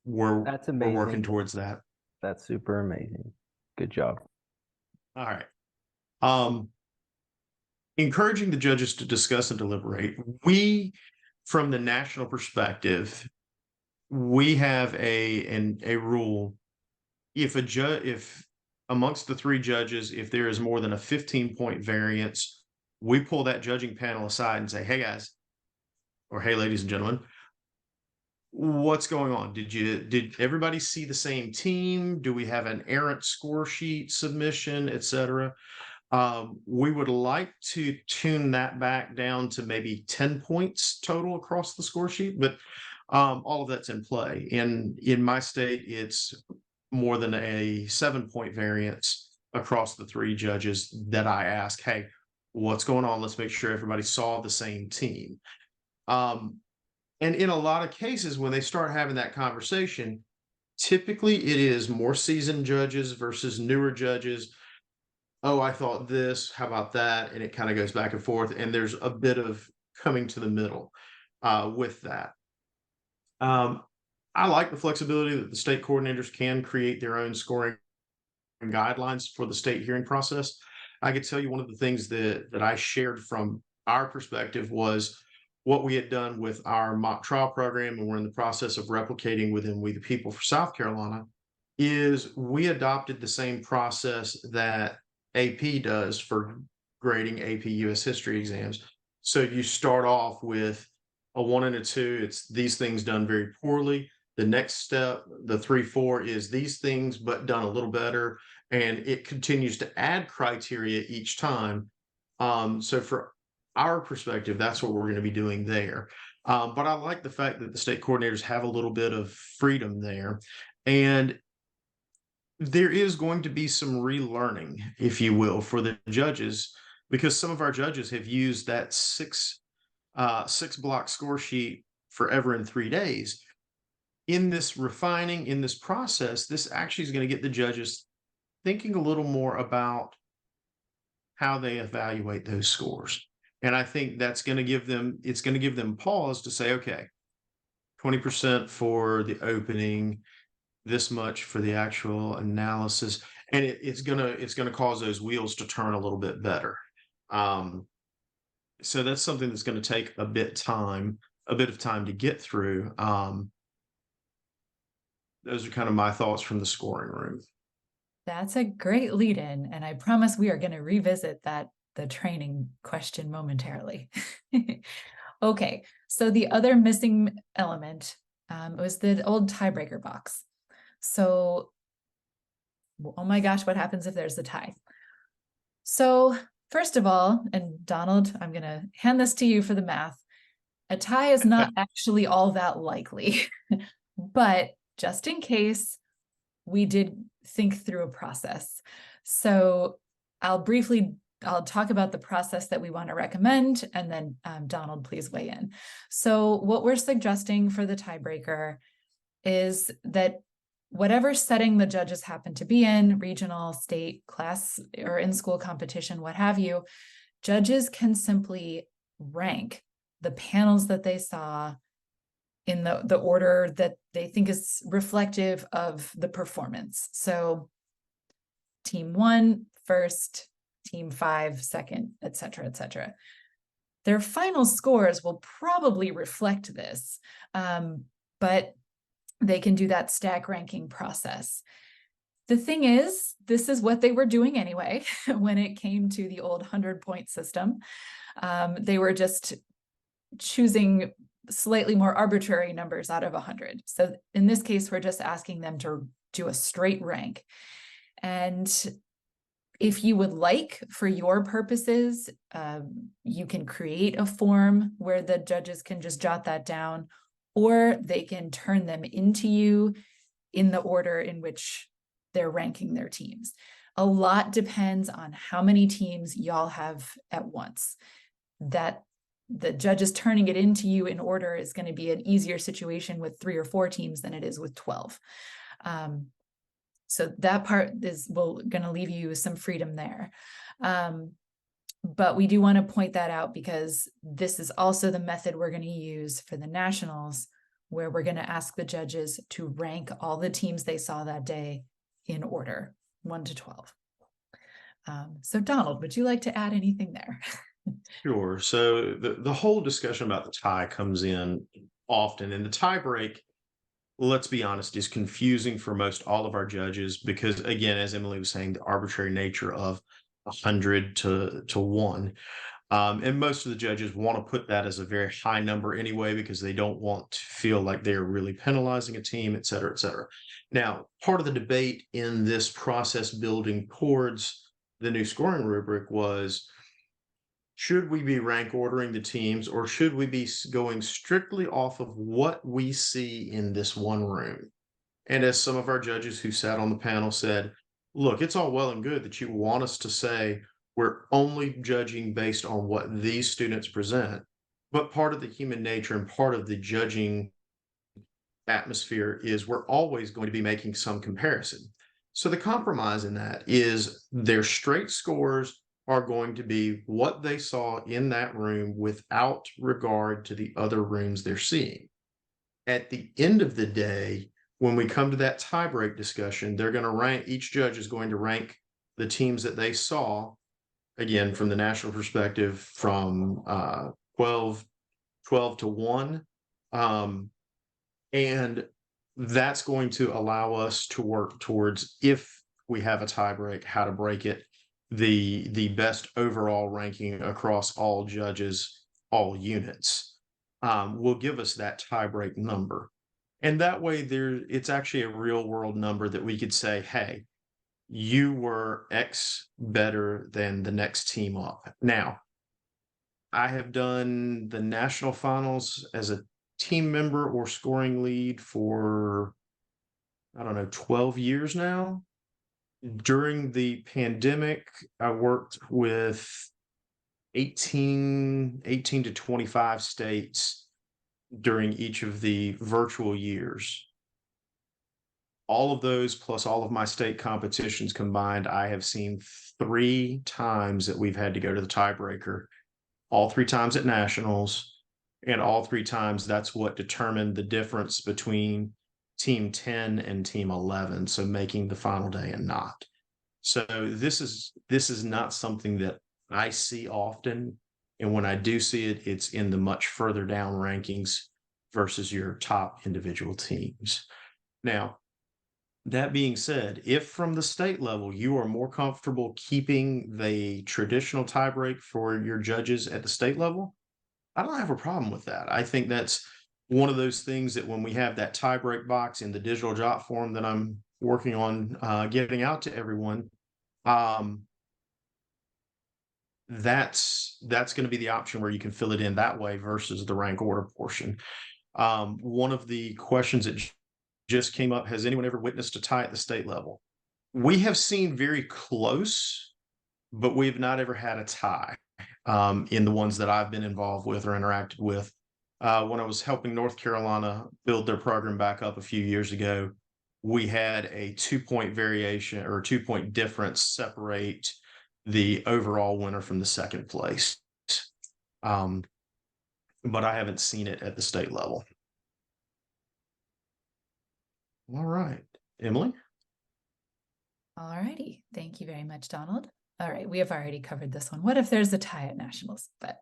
we're working towards that. That's super amazing. Good job. All right. Encouraging the judges to discuss and deliberate. We, from the national perspective, we have a rule. If amongst the 3 judges, if there is more than a 15-point variance, we pull that judging panel aside and say, hey guys, or hey ladies and gentlemen, what's going on? Did everybody see the same team? Do we have an errant score sheet submission, etc.? We would like to tune that back down to maybe 10 points total across the score sheet, but all of that's in play. In my state, it's more than a 7-point variance across the 3 judges that I ask, hey, what's going on? Let's make sure everybody saw the same team. And in a lot of cases, when they start having that conversation, typically it is more seasoned judges versus newer judges. Oh, I thought this, how about that? And it kind of goes back and forth. And there's a bit of coming to the middle with that. I like the flexibility that the state coordinators can create their own scoring guidelines for the state hearing process. I could tell you one of the things that I shared from our perspective was what we had done with our mock trial program, and we're in the process of replicating within We the People for South Carolina, is we adopted the same process that AP does for grading AP US history exams. So you start off with a 1 and a 2, it's these things done very poorly. The next step, the 3, 4 is these things, but done a little better. And it continues to add criteria each time. So for our perspective, that's what we're going to be doing there. But I like the fact that the state coordinators have a little bit of freedom there. And there is going to be some relearning, if you will, for the judges, because some of our judges have used that six block score sheet forever in 3 days. In this refining, in this process, this actually is going to get the judges thinking a little more about how they evaluate those scores. And I think that's going to give them, it's going to give them pause to say, okay, 20% for the opening, this much for the actual analysis, and it's gonna cause those wheels to turn a little bit better. So that's something that's going to take a bit of time to get through. Those are kind of my thoughts from the scoring room. That's a great lead in, and I promise we are going to revisit the training question momentarily. Okay, so the other missing element was the old tiebreaker box. So, oh my gosh, what happens if there's a tie? So first of all, and Donald, I'm going to hand this to you for the math. A tie is not actually all that likely, but just in case, we did think through a process. So I'll talk about the process that we want to recommend, and then Donald, please weigh in. So what we're suggesting for the tiebreaker is that whatever setting the judges happen to be in, regional, state, class, or in-school competition, what have you, judges can simply rank the panels that they saw in the order that they think is reflective of the performance. So team 1 first, team 5 second, et cetera, et cetera. Their final scores will probably reflect this, but they can do that stack ranking process. The thing is, this is what they were doing anyway when it came to the old 100-point system. They were just choosing slightly more arbitrary numbers out of 100. So in this case, we're just asking them to do a straight rank. And if you would like, for your purposes, you can create a form where the judges can just jot that down, or they can turn them into you in the order in which they're ranking their teams. A lot depends on how many teams y'all have at once. That the judges turning it into you in order is going to be an easier situation with 3 or 4 teams than it is with 12. So that part is going to leave you some freedom there. But we do want to point that out because this is also the method we're going to use for the nationals, where we're going to ask the judges to rank all the teams they saw that day in order, 1 to 12. So Donald, would you like to add anything there? Sure. So the whole discussion about the tie comes in often, and the tie break, let's be honest, is confusing for most all of our judges because, again, as Emily was saying, the arbitrary nature of 100 to 1. And most of the judges want to put that as a very high number anyway, because they don't want to feel like they're really penalizing a team, et cetera, et cetera. Now, part of the debate in this process building towards the new scoring rubric was, should we be rank ordering the teams, or should we be going strictly off of what we see in this one room? And as some of our judges who sat on the panel said, look, it's all well and good that you want us to say we're only judging based on what these students present, but part of the human nature and part of the judging atmosphere is we're always going to be making some comparison. So the compromise in that is their straight scores are going to be what they saw in that room without regard to the other rooms they're seeing. At the end of the day, when we come to that tiebreak discussion, they're going to rank, each judge is going to rank the teams that they saw, again, from the national perspective, from 12 to 1. And that's going to allow us to work towards, if we have a tiebreak, how to break it, the best overall ranking across all judges, all units, will give us that tiebreak number. And that way it's actually a real world number that we could say, hey, you were X better than the next team up. Now, I have done the national finals as a team member or scoring lead for, I don't know, 12 years now. During the pandemic, I worked with 18 to 25 states during each of the virtual years. All of those, plus all of my state competitions combined, I have seen 3 times that we've had to go to the tiebreaker, all 3 times at nationals, and all 3 times that's what determined the difference between team 10 and team 11, so making the final day and not. So this is not something that I see often, and when I do see it, it's in the much further down rankings versus your top individual teams. Now, that being said, if from the state level you are more comfortable keeping the traditional tiebreak for your judges at the state level, I don't have a problem with that. I think that's one of those things that when we have that tiebreak box in the digital jot form that I'm working on getting out to everyone, that's going to be the option where you can fill it in that way versus the rank order portion. One of the questions that just came up, has anyone ever witnessed a tie at the state level? We have seen very close, but we've not ever had a tie in the ones that I've been involved with or interacted with. When I was helping North Carolina build their program back up a few years ago, we had a 2-point variation or 2-point difference separate the overall winner from the second place. But I haven't seen it at the state level. All right, Emily. All righty. Thank you very much, Donald. All right, we have already covered this one. What if there's a tie at nationals? But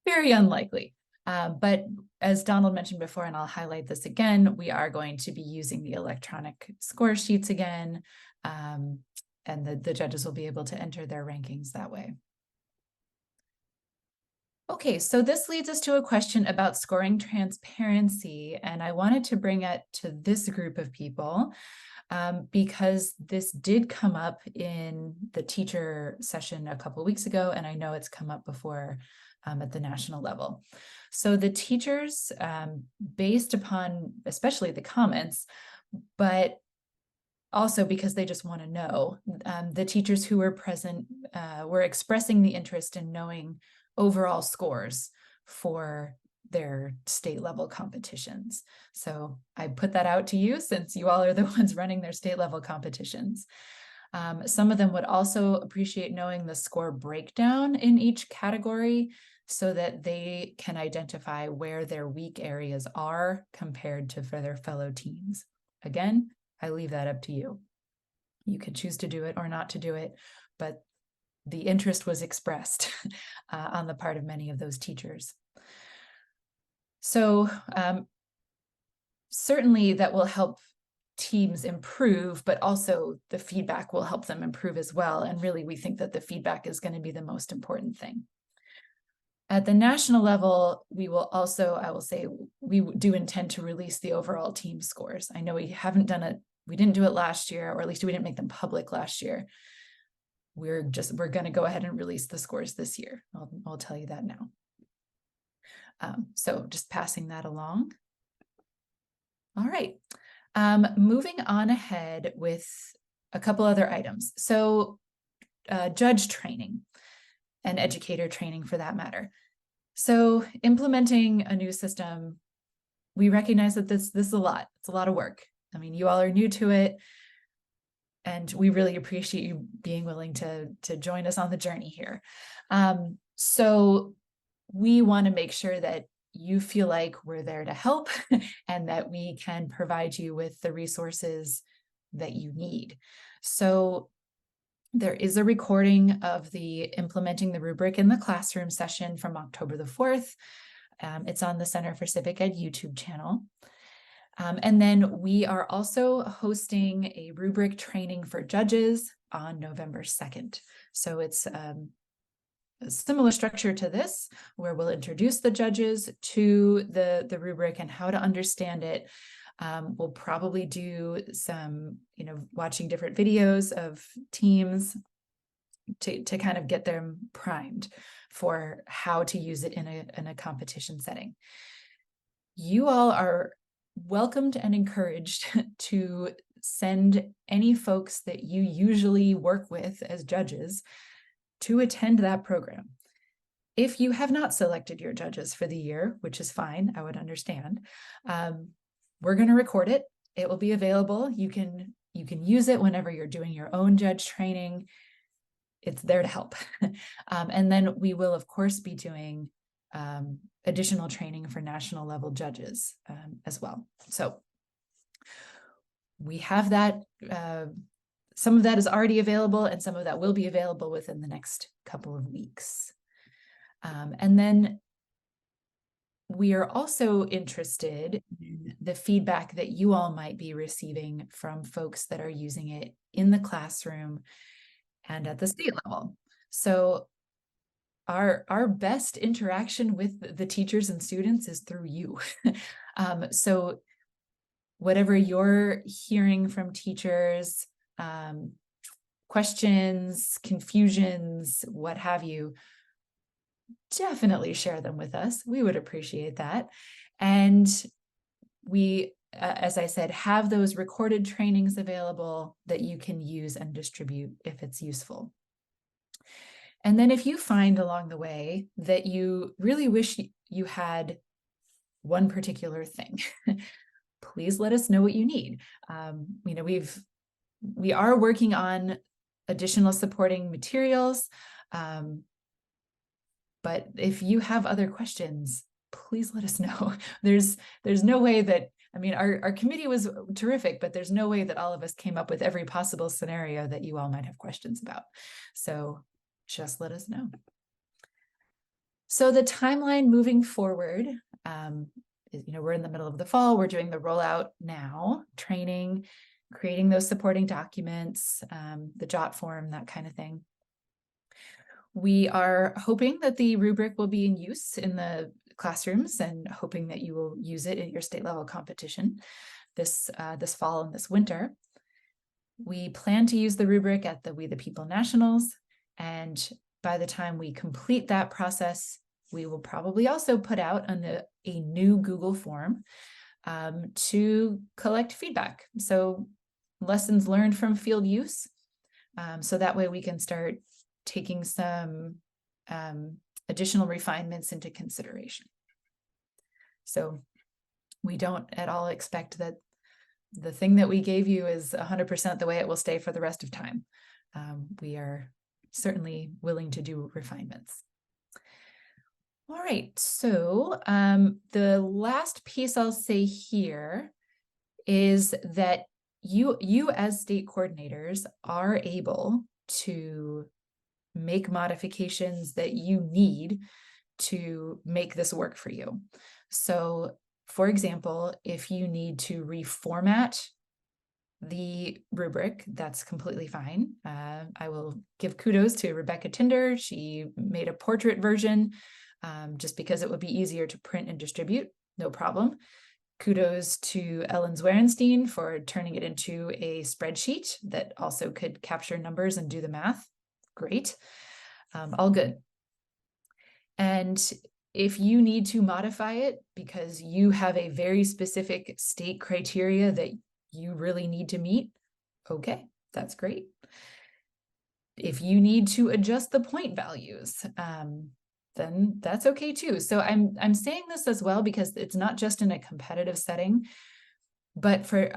very unlikely. But as Donald mentioned before, and I'll highlight this again, we are going to be using the electronic score sheets again, and the judges will be able to enter their rankings that way. Okay, so this leads us to a question about scoring transparency, and I wanted to bring it to this group of people because this did come up in the teacher session a couple of weeks ago, and I know it's come up before at the national level. So the teachers, based upon especially the comments, but also because they just want to know, the teachers who were present were expressing the interest in knowing overall scores for their state level competitions. So I put that out to you since you all are the ones running their state level competitions. Some of them would also appreciate knowing the score breakdown in each category so that they can identify where their weak areas are compared to for their fellow teams. Again, I leave that up to you. You could choose to do it or not to do it, but the interest was expressed on the part of many of those teachers. So certainly that will help teams improve, but also the feedback will help them improve as well. And really, we think that the feedback is going to be the most important thing. At the national level, we will also, I will say, we do intend to release the overall team scores. I know we haven't done it, we didn't do it last year, or at least we didn't make them public last year. We're going to go ahead and release the scores this year. I'll tell you that now. So just passing that along. All right. Moving on ahead with a couple other items. So judge training and educator training for that matter. So implementing a new system, we recognize that this is a lot. It's a lot of work. I mean, you all are new to it, and we really appreciate you being willing to join us on the journey here. So we want to make sure that you feel like we're there to help and that we can provide you with the resources that you need. So there is a recording of the Implementing the Rubric in the Classroom session from October the 4th. It's on the Center for Civic Ed YouTube channel. And then we are also hosting a rubric training for judges on November 2nd. So it's a similar structure to this, where we'll introduce the judges to the rubric and how to understand it. We'll probably do some, watching different videos of teams to kind of get them primed for how to use it in a competition setting. You all are welcomed and encouraged to send any folks that you usually work with as judges to attend that program. If you have not selected your judges for the year, which is fine, I would understand, we're going to record it. It will be available. You can use it whenever you're doing your own judge training. It's there to help. And then we will, of course, be doing additional training for national level judges as well. So we have that. Some of that is already available, and some of that will be available within the next couple of weeks. And then we are also interested in the feedback that you all might be receiving from folks that are using it in the classroom and at the state level. So our best interaction with the teachers and students is through you. So whatever you're hearing from teachers, questions, confusions, what have you, definitely share them with us. We would appreciate that. And we, as I said, have those recorded trainings available that you can use and distribute if it's useful. And then if you find along the way that you really wish you had one particular thing, please let us know what you need. We are working on additional supporting materials. But if you have other questions, please let us know. There's no way that, our committee was terrific, but there's no way that all of us came up with every possible scenario that you all might have questions about. So just let us know. So the timeline moving forward, we're in the middle of the fall. We're doing the rollout now, training, creating those supporting documents, the JOT form, that kind of thing. We are hoping that the rubric will be in use in the classrooms and hoping that you will use it in your state level competition this fall and this winter. We plan to use the rubric at the We the People Nationals, and by the time we complete that process, we will probably also put out a new Google form to collect feedback. So lessons learned from field use. So that way we can start taking some additional refinements into consideration. So we don't at all expect that the thing that we gave you is 100% the way it will stay for the rest of time. We are certainly willing to do refinements. All right, so the last piece I'll say here is that you as state coordinators are able to make modifications that you need to make this work for you. So, for example, if you need to reformat the rubric, that's completely fine. I will give kudos to Rebecca Tinder. She made a portrait version just because it would be easier to print and distribute, no problem. Kudos to Ellen Zwerenstein for turning it into a spreadsheet that also could capture numbers and do the math. Great, all good. And if you need to modify it because you have a very specific state criteria that you really need to meet, okay, that's great. If you need to adjust the point values, then that's okay too. So I'm saying this as well because it's not just in a competitive setting, but for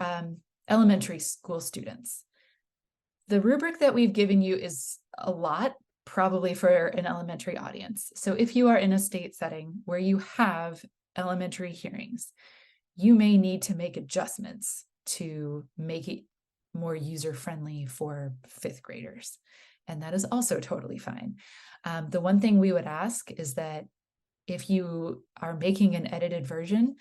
elementary school students. The rubric that we've given you is a lot, probably for an elementary audience. So if you are in a state setting where you have elementary hearings, you may need to make adjustments to make it more user-friendly for fifth graders. And that is also totally fine. The one thing we would ask is that if you are making an edited version,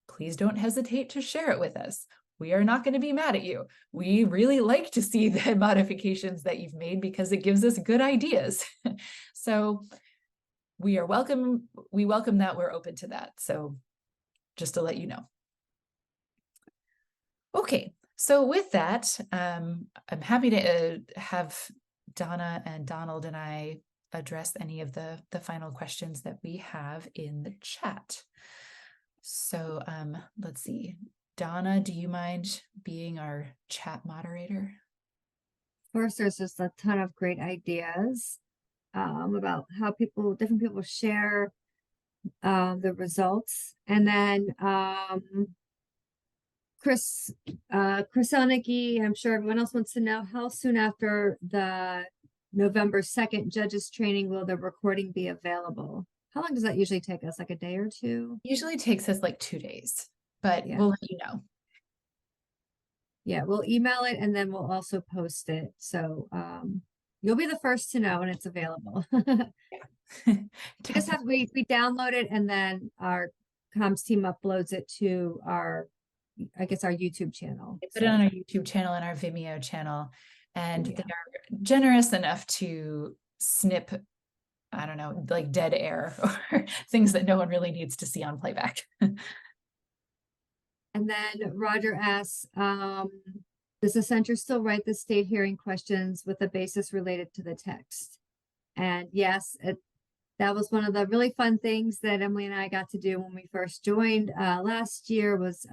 please don't hesitate to share it with us. We are not going to be mad at you. We really like to see the modifications that you've made because it gives us good ideas. So we welcome that, we're open to that. So just to let you know. Okay, so with that, I'm happy to have Donna and Donald and I address any of the final questions that we have in the chat. So let's see. Donna, do you mind being our chat moderator? Of course, there's just a ton of great ideas about how different people share the results. And then Chris Elnicky, I'm sure everyone else wants to know, how soon after the November 2nd judges training will the recording be available? How long does that usually take us? Like a day or two? Usually takes us like 2 days, but Yeah. we'll let you know. Yeah, we'll email it and then we'll also post it. So you'll be the first to know when it's available. We download it and then our comms team uploads it to our YouTube channel. Put it on our YouTube channel and our Vimeo channel, and Yeah. they are generous enough to snip, I don't know, like dead air or things that no one really needs to see on playback. And then Roger asks, does the center still write the state hearing questions with a basis related to the text? And yes, that was one of the really fun things that Emily and I got to do when we first joined last year, was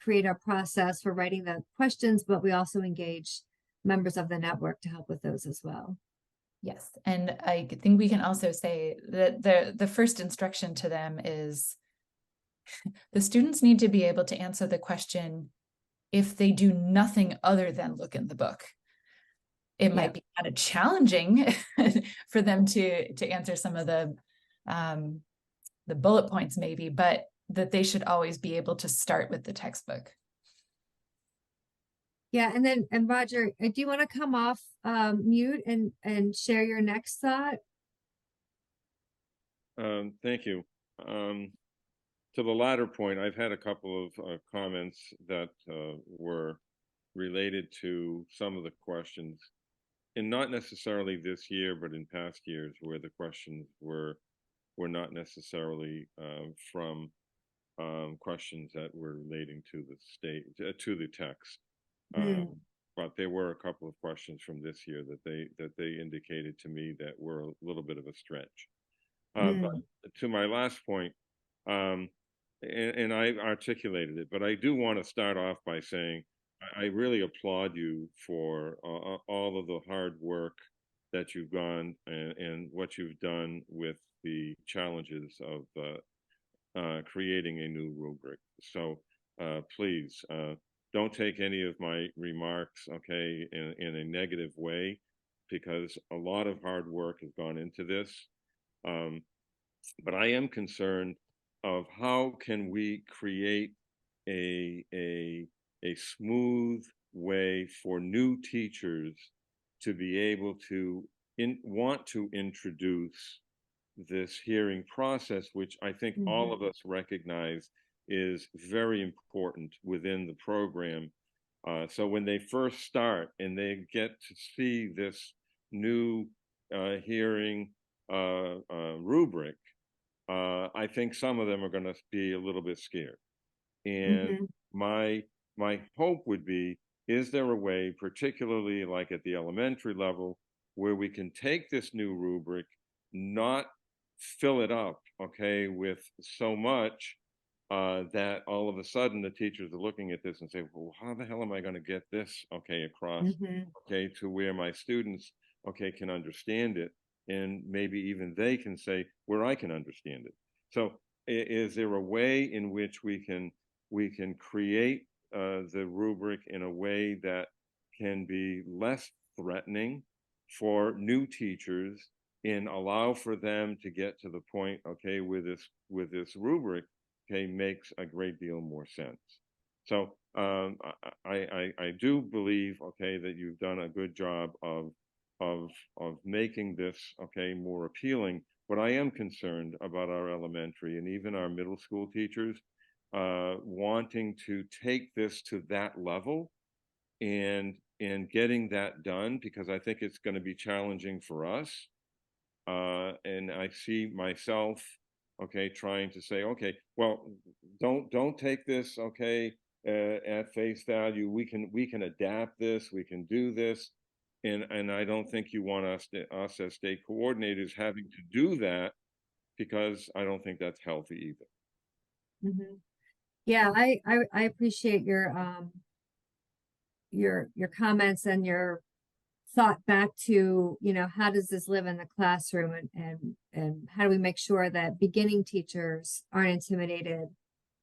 create a process for writing the questions, but we also engaged members of the network to help with those as well. Yes, and I think we can also say that the first instruction to them is the students need to be able to answer the question if they do nothing other than look in the book. It might be kind of challenging for them to answer some of the bullet points maybe, but that they should always be able to start with the textbook. Yeah, and Roger, do you want to come off mute and share your next thought? Thank you. To the latter point, I've had a couple of comments that were related to some of the questions, and not necessarily this year, but in past years, where the questions were not necessarily from questions that were relating to the state, to the text. But there were a couple of questions from this year that they indicated to me that were a little bit of a stretch. But to my last point, and I articulated it, but I do want to start off by saying I really applaud you for all of the hard work that you've gone and what you've done with the challenges of creating a new rubric. So please don't take any of my remarks, okay, in a negative way, because a lot of hard work has gone into this. But I am concerned of how can we create a smooth way for new teachers to be able to want to introduce this hearing process, which I think all of us recognize is very important within the program. So when they first start and they get to see this new hearing rubric, I think some of them are going to be a little bit scared. And my hope would be, is there a way, particularly like at the elementary level, where we can take this new rubric, not fill it up, okay, with so much that all of a sudden the teachers are looking at this and say, well, how the hell am I going to get this, okay, across, okay, to where my students, okay, can understand it, and maybe even they can say where I can understand it. So is there a way in which we can create the rubric in a way that can be less threatening for new teachers and allow for them to get to the point, okay, with this rubric, okay, makes a great deal more sense. So I do believe, okay, that you've done a good job of making this, okay, more appealing. But I am concerned about our elementary and even our middle school teachers wanting to take this to that level and getting that done, because I think it's going to be challenging for us. And I see myself, okay, trying to say, okay, well, don't take this, okay, at face value. We can adapt this. We can do this. And I don't think you want us as state coordinators having to do that, because I don't think that's healthy either. Mhm. Yeah, I appreciate your comments and your thought back to, you know, how does this live in the classroom, and how do we make sure that beginning teachers aren't intimidated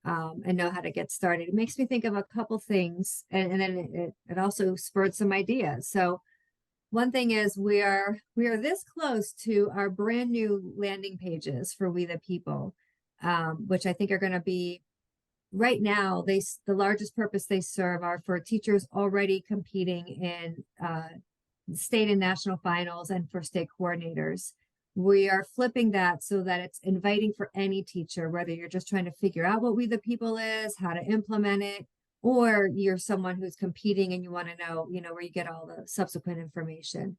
and know how to get started. It makes me think of a couple things, and then it also spurred some ideas. So one thing is we are this close to our brand new landing pages for We the People, which I think are going to be right now. The largest purpose they serve are for teachers already competing in state and national finals and for state coordinators. We are flipping that so that it's inviting for any teacher, whether you're just trying to figure out what We the People is, how to implement it, or you're someone who's competing and you want to know, you know, where you get all the subsequent information.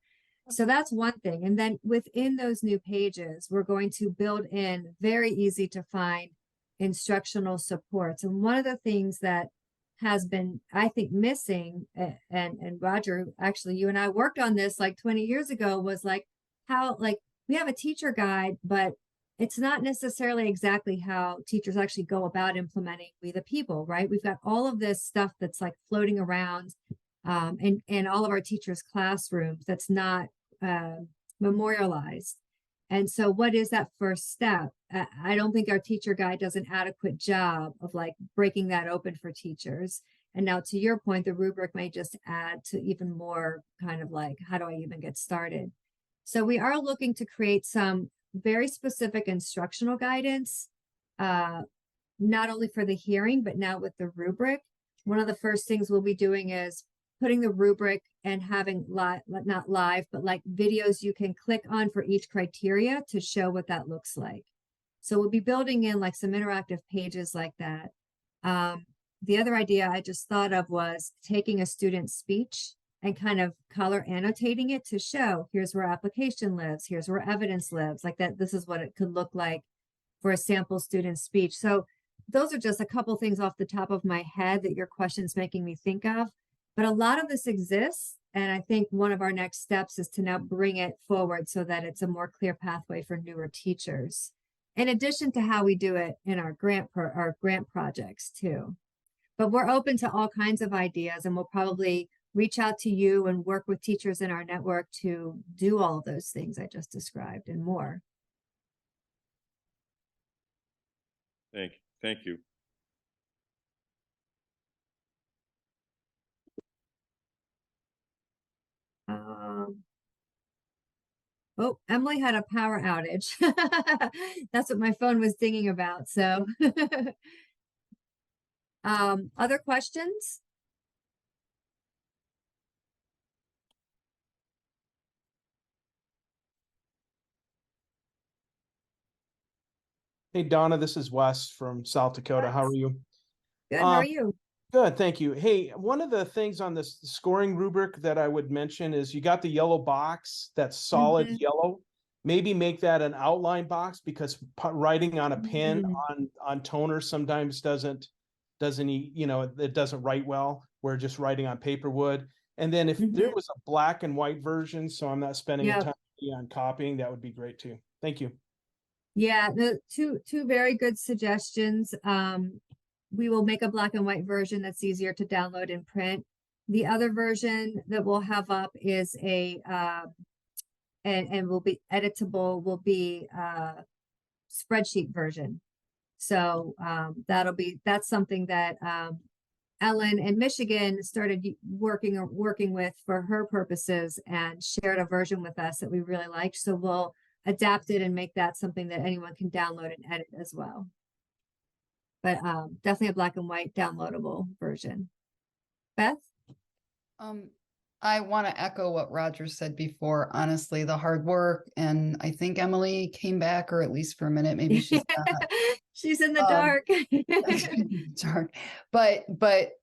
So that's one thing. And then within those new pages, we're going to build in very easy to find instructional supports. And one of the things that has been, I think, missing, and Roger, actually, you and I worked on this like 20 years ago, was like how, like, we have a teacher guide, but it's not necessarily exactly how teachers actually go about implementing We the People, right? We've got all of this stuff that's like floating around in all of our teachers' classrooms that's not memorialized. And so what is that first step? I don't think our teacher guide does an adequate job of like breaking that open for teachers. And now to your point, the rubric may just add to even more kind of like, how do I even get started? So we are looking to create some very specific instructional guidance, not only for the hearing, but now with the rubric. One of the first things we'll be doing is putting the rubric and having not live, but like videos you can click on for each criteria to show what that looks like. So we'll be building in like some interactive pages like that. The other idea I just thought of was taking a student's speech and kind of color annotating it to show, here's where application lives, here's where evidence lives, like that. This is what it could look like for a sample student speech. So those are just a couple things off the top of my head that your question's making me think of. But a lot of this exists. And I think one of our next steps is to now bring it forward so that it's a more clear pathway for newer teachers, in addition to how we do it in our grant projects too. But we're open to all kinds of ideas, and we'll probably reach out to you and work with teachers in our network to do all of those things I just described and more. Thank you. Oh, Emily had a power outage. That's what my phone was dinging about. So, other questions? Hey, Donna, this is Wes from South Dakota. How are you? Good. How are you? Good, thank you. Hey, one of the things on this scoring rubric that I would mention is you got the yellow box, that's solid yellow. Maybe make that an outline box, because writing on a pen on toner sometimes doesn't you know, it doesn't write well, where just writing on paper would. And then if there was a black and white version, so I'm not spending a ton on copying, that would be great too. Thank you. Yeah, the two very good suggestions. We will make a black and white version that's easier to download and print. The other version that we'll have up is a and will be editable, will be spreadsheet version. So that's something that Ellen in Michigan started working with for her purposes, and shared a version with us that we really liked. So we'll adapt it and make that something that anyone can download and edit as well. But definitely a black and white downloadable version. Beth? I want to echo what Roger said before. Honestly, the hard work, and I think Emily came back, or at least for a minute, maybe she's not. She's in the dark. Dark. But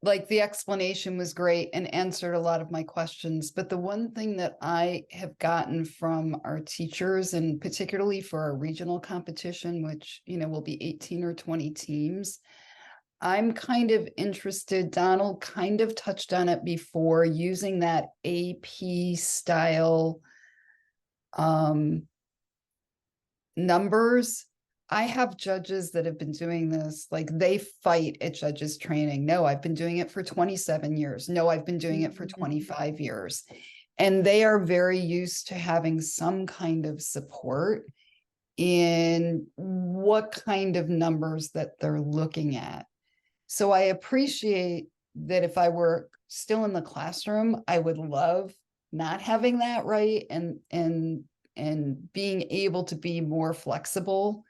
like the explanation was great and answered a lot of my questions. But the one thing that I have gotten from our teachers, and particularly for our regional competition, which, you know, will be 18 or 20 teams, I'm kind of interested, Donald kind of touched on it before, using that AP style numbers. I have judges that have been doing this, like they fight at judges training. No, I've been doing it for 27 years. No, I've been doing it for 25 years. And they are very used to having some kind of support in what kind of numbers that they're looking at. So I appreciate that. If I were still in the classroom, I would love not having that, right? And being able to be more flexible.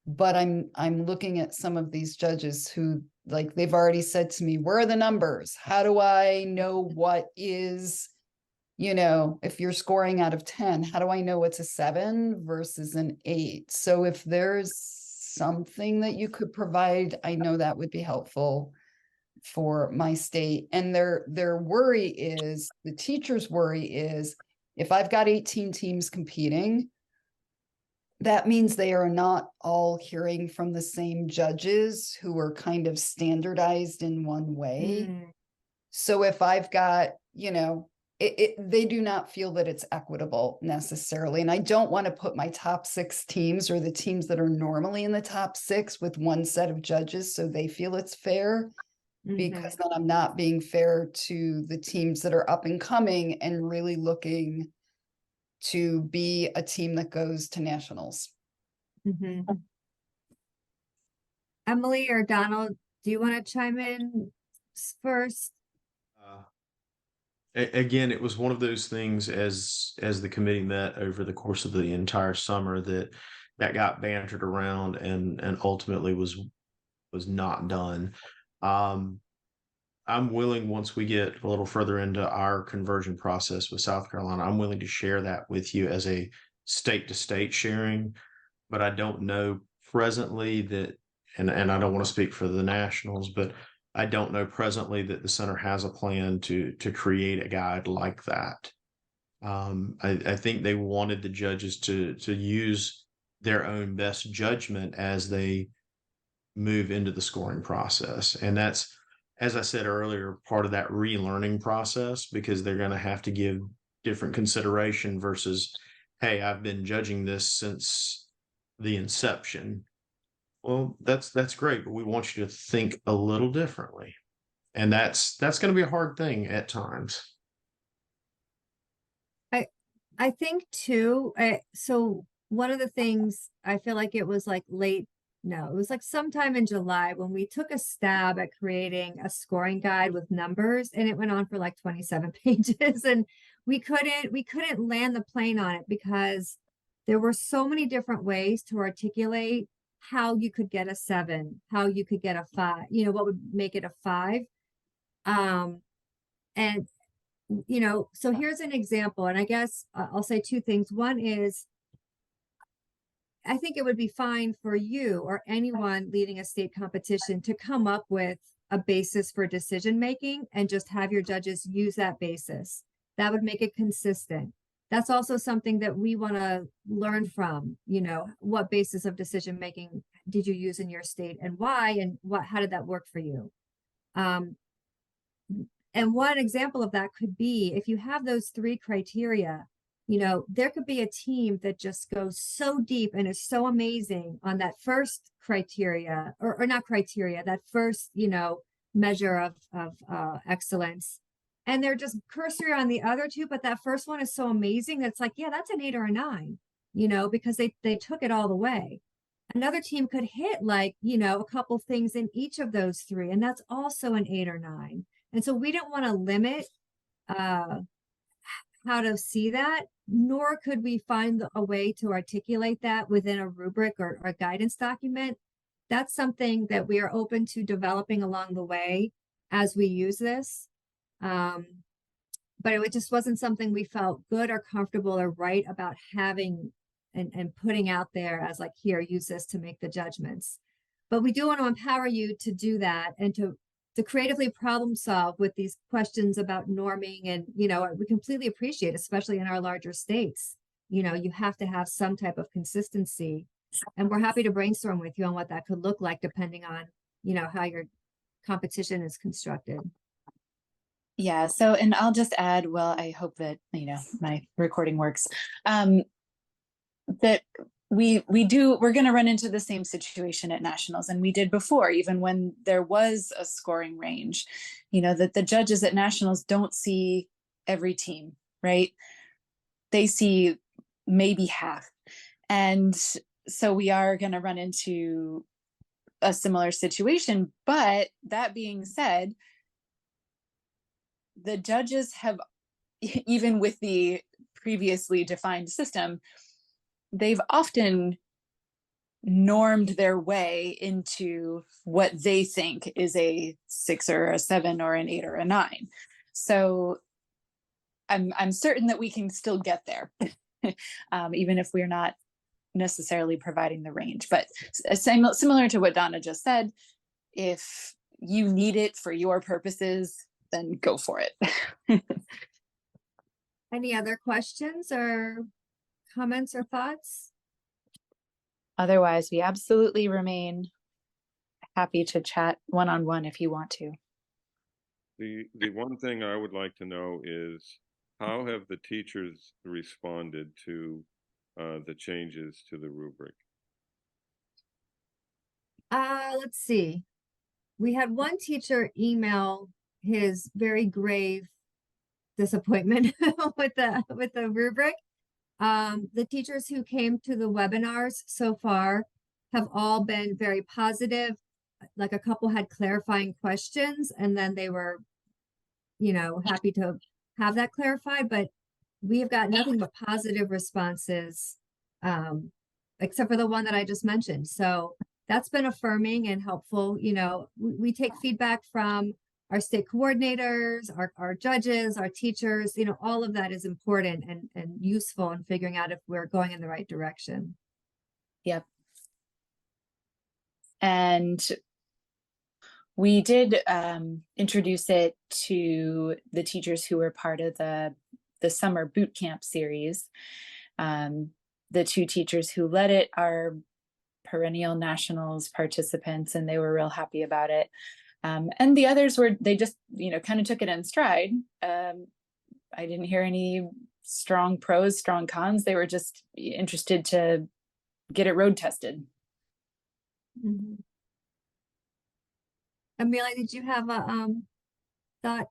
But I'm looking at some of these judges who, like, they've already said to me, where are the numbers? How do I know what is, if you're scoring out of 10, how do I know it's a 7 versus an 8? So if there's something that you could provide, I know that would be helpful for my state. And their worry is, the teacher's worry is, if I've got 18 teams competing, that means they are not all hearing from the same judges who are kind of standardized in one way. So if I've got, they do not feel that it's equitable necessarily. And I don't want to put my top 6 teams, or the teams that are normally in the top 6, with one set of judges so they feel it's fair, because then I'm not being fair to the teams that are up and coming and really looking to be a team that goes to nationals. Emily or Donald, do you want to chime in first? Again, it was one of those things, as the committee met over the course of the entire summer, that got bantered around and ultimately was not done. I'm willing, once we get a little further into our conversion process with South Carolina, I'm willing to share that with you as a state to state sharing, but I don't know presently that, and I don't want to speak for the nationals, but I don't know presently that the center has a plan to create a guide like that. I think they wanted the judges to use their own best judgment as they move into the scoring process. And that's, as I said earlier, part of that relearning process, because they're going to have to give different consideration versus, hey, I've been judging this since the inception. Well, that's great, but we want you to think a little differently. And that's going to be a hard thing at times. I think too, so one of the things, I feel like it was like it was like sometime in July when we took a stab at creating a scoring guide with numbers, and it went on for like 27 pages, and we couldn't land the plane on it because there were so many different ways to articulate how you could get a 7, how you could get a 5, what would make it a 5. And so here's an example, and I guess I'll say 2 things. One is, I think it would be fine for you or anyone leading a state competition to come up with a basis for decision making and just have your judges use that basis. That would make it consistent. That's also something that we want to learn from. What basis of decision making did you use in your state, and why, and how did that work for you? And one example of that could be, if you have those 3 criteria, there could be a team that just goes so deep and is so amazing on that first criteria, or not criteria, that first, measure of excellence. And they're just cursory on the other 2, but that first one is so amazing that's like, yeah, that's an 8 or a 9, because they took it all the way. Another team could hit like, a couple things in each of those 3, and that's also an 8 or 9. And so we don't want to limit how to see that, nor could we find a way to articulate that within a rubric or a guidance document. That's something that we are open to developing along the way as we use this. But it just wasn't something we felt good or comfortable or right about having and putting out there as like, here, use this to make the judgments. But we do want to empower you to do that and to creatively problem solve with these questions about norming. And, we completely appreciate, especially in our larger states, you have to have some type of consistency, and we're happy to brainstorm with you on what that could look like, depending on you know, how your competition is constructed. Yeah, so, and I'll just add, well, I hope that, you know, my recording works, that we're going to run into the same situation at nationals, and we did before, even when there was a scoring range, you know, that the judges at nationals don't see every team, right? They see maybe half. And so we are going to run into a similar situation. But that being said, the judges have, even with the previously defined system, they've often normed their way into what they think is a 6 or a 7 or an 8 or a 9. So I'm certain that we can still get there, even if we're not necessarily providing the range. But similar to what Donna just said, if you need it for your purposes, then go for it. Any other questions or comments or thoughts? Otherwise, we absolutely remain happy to chat one-on-one if you want to. The one thing I would like to know is, how have the teachers responded to the changes to the rubric? Let's see. We had one teacher email his very grave disappointment with the rubric. The teachers who came to the webinars so far have all been very positive. Like a couple had clarifying questions, and then they were, you know, happy to have that clarified, but we have got nothing but positive responses, except for the one that I just mentioned. So that's been affirming and helpful. You know, we take feedback from our state coordinators, our judges, our teachers, you know, all of that is important and useful in figuring out if we're going in the right direction. Yep. And we did introduce it to the teachers who were part of the summer boot camp series. The 2 teachers who led it are perennial nationals participants, and they were real happy about it. And the others they just, you know, kind of took it in stride. I didn't hear any strong pros, strong cons. They were just interested to get it road tested. Mm-hmm. Amelia, did you have a thought?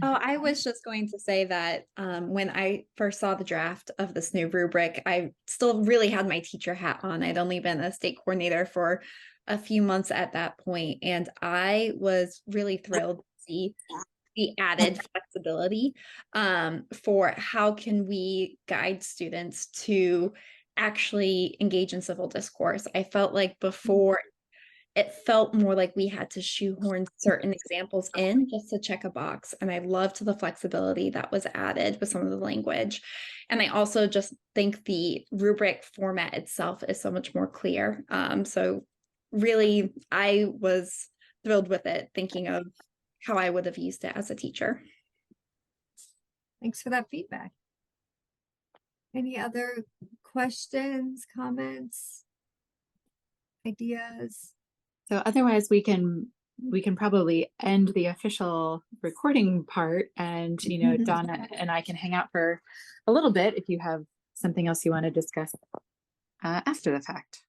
Oh, I was just going to say that when I first saw the draft of this new rubric, I still really had my teacher hat on. I'd only been a state coordinator for a few months at that point, and I was really thrilled to see the added flexibility for how can we guide students to actually engage in civil discourse. I felt like before, it felt more like we had to shoehorn certain examples in just to check a box. And I loved the flexibility that was added with some of the language. And I also just think the rubric format itself is so much more clear. So really, I was thrilled with it, thinking of how I would have used it as a teacher. Thanks for that feedback. Any other questions, comments, ideas? So otherwise we can probably end the official recording part, and, you know, Donna and I can hang out for a little bit if you have something else you want to discuss after the fact.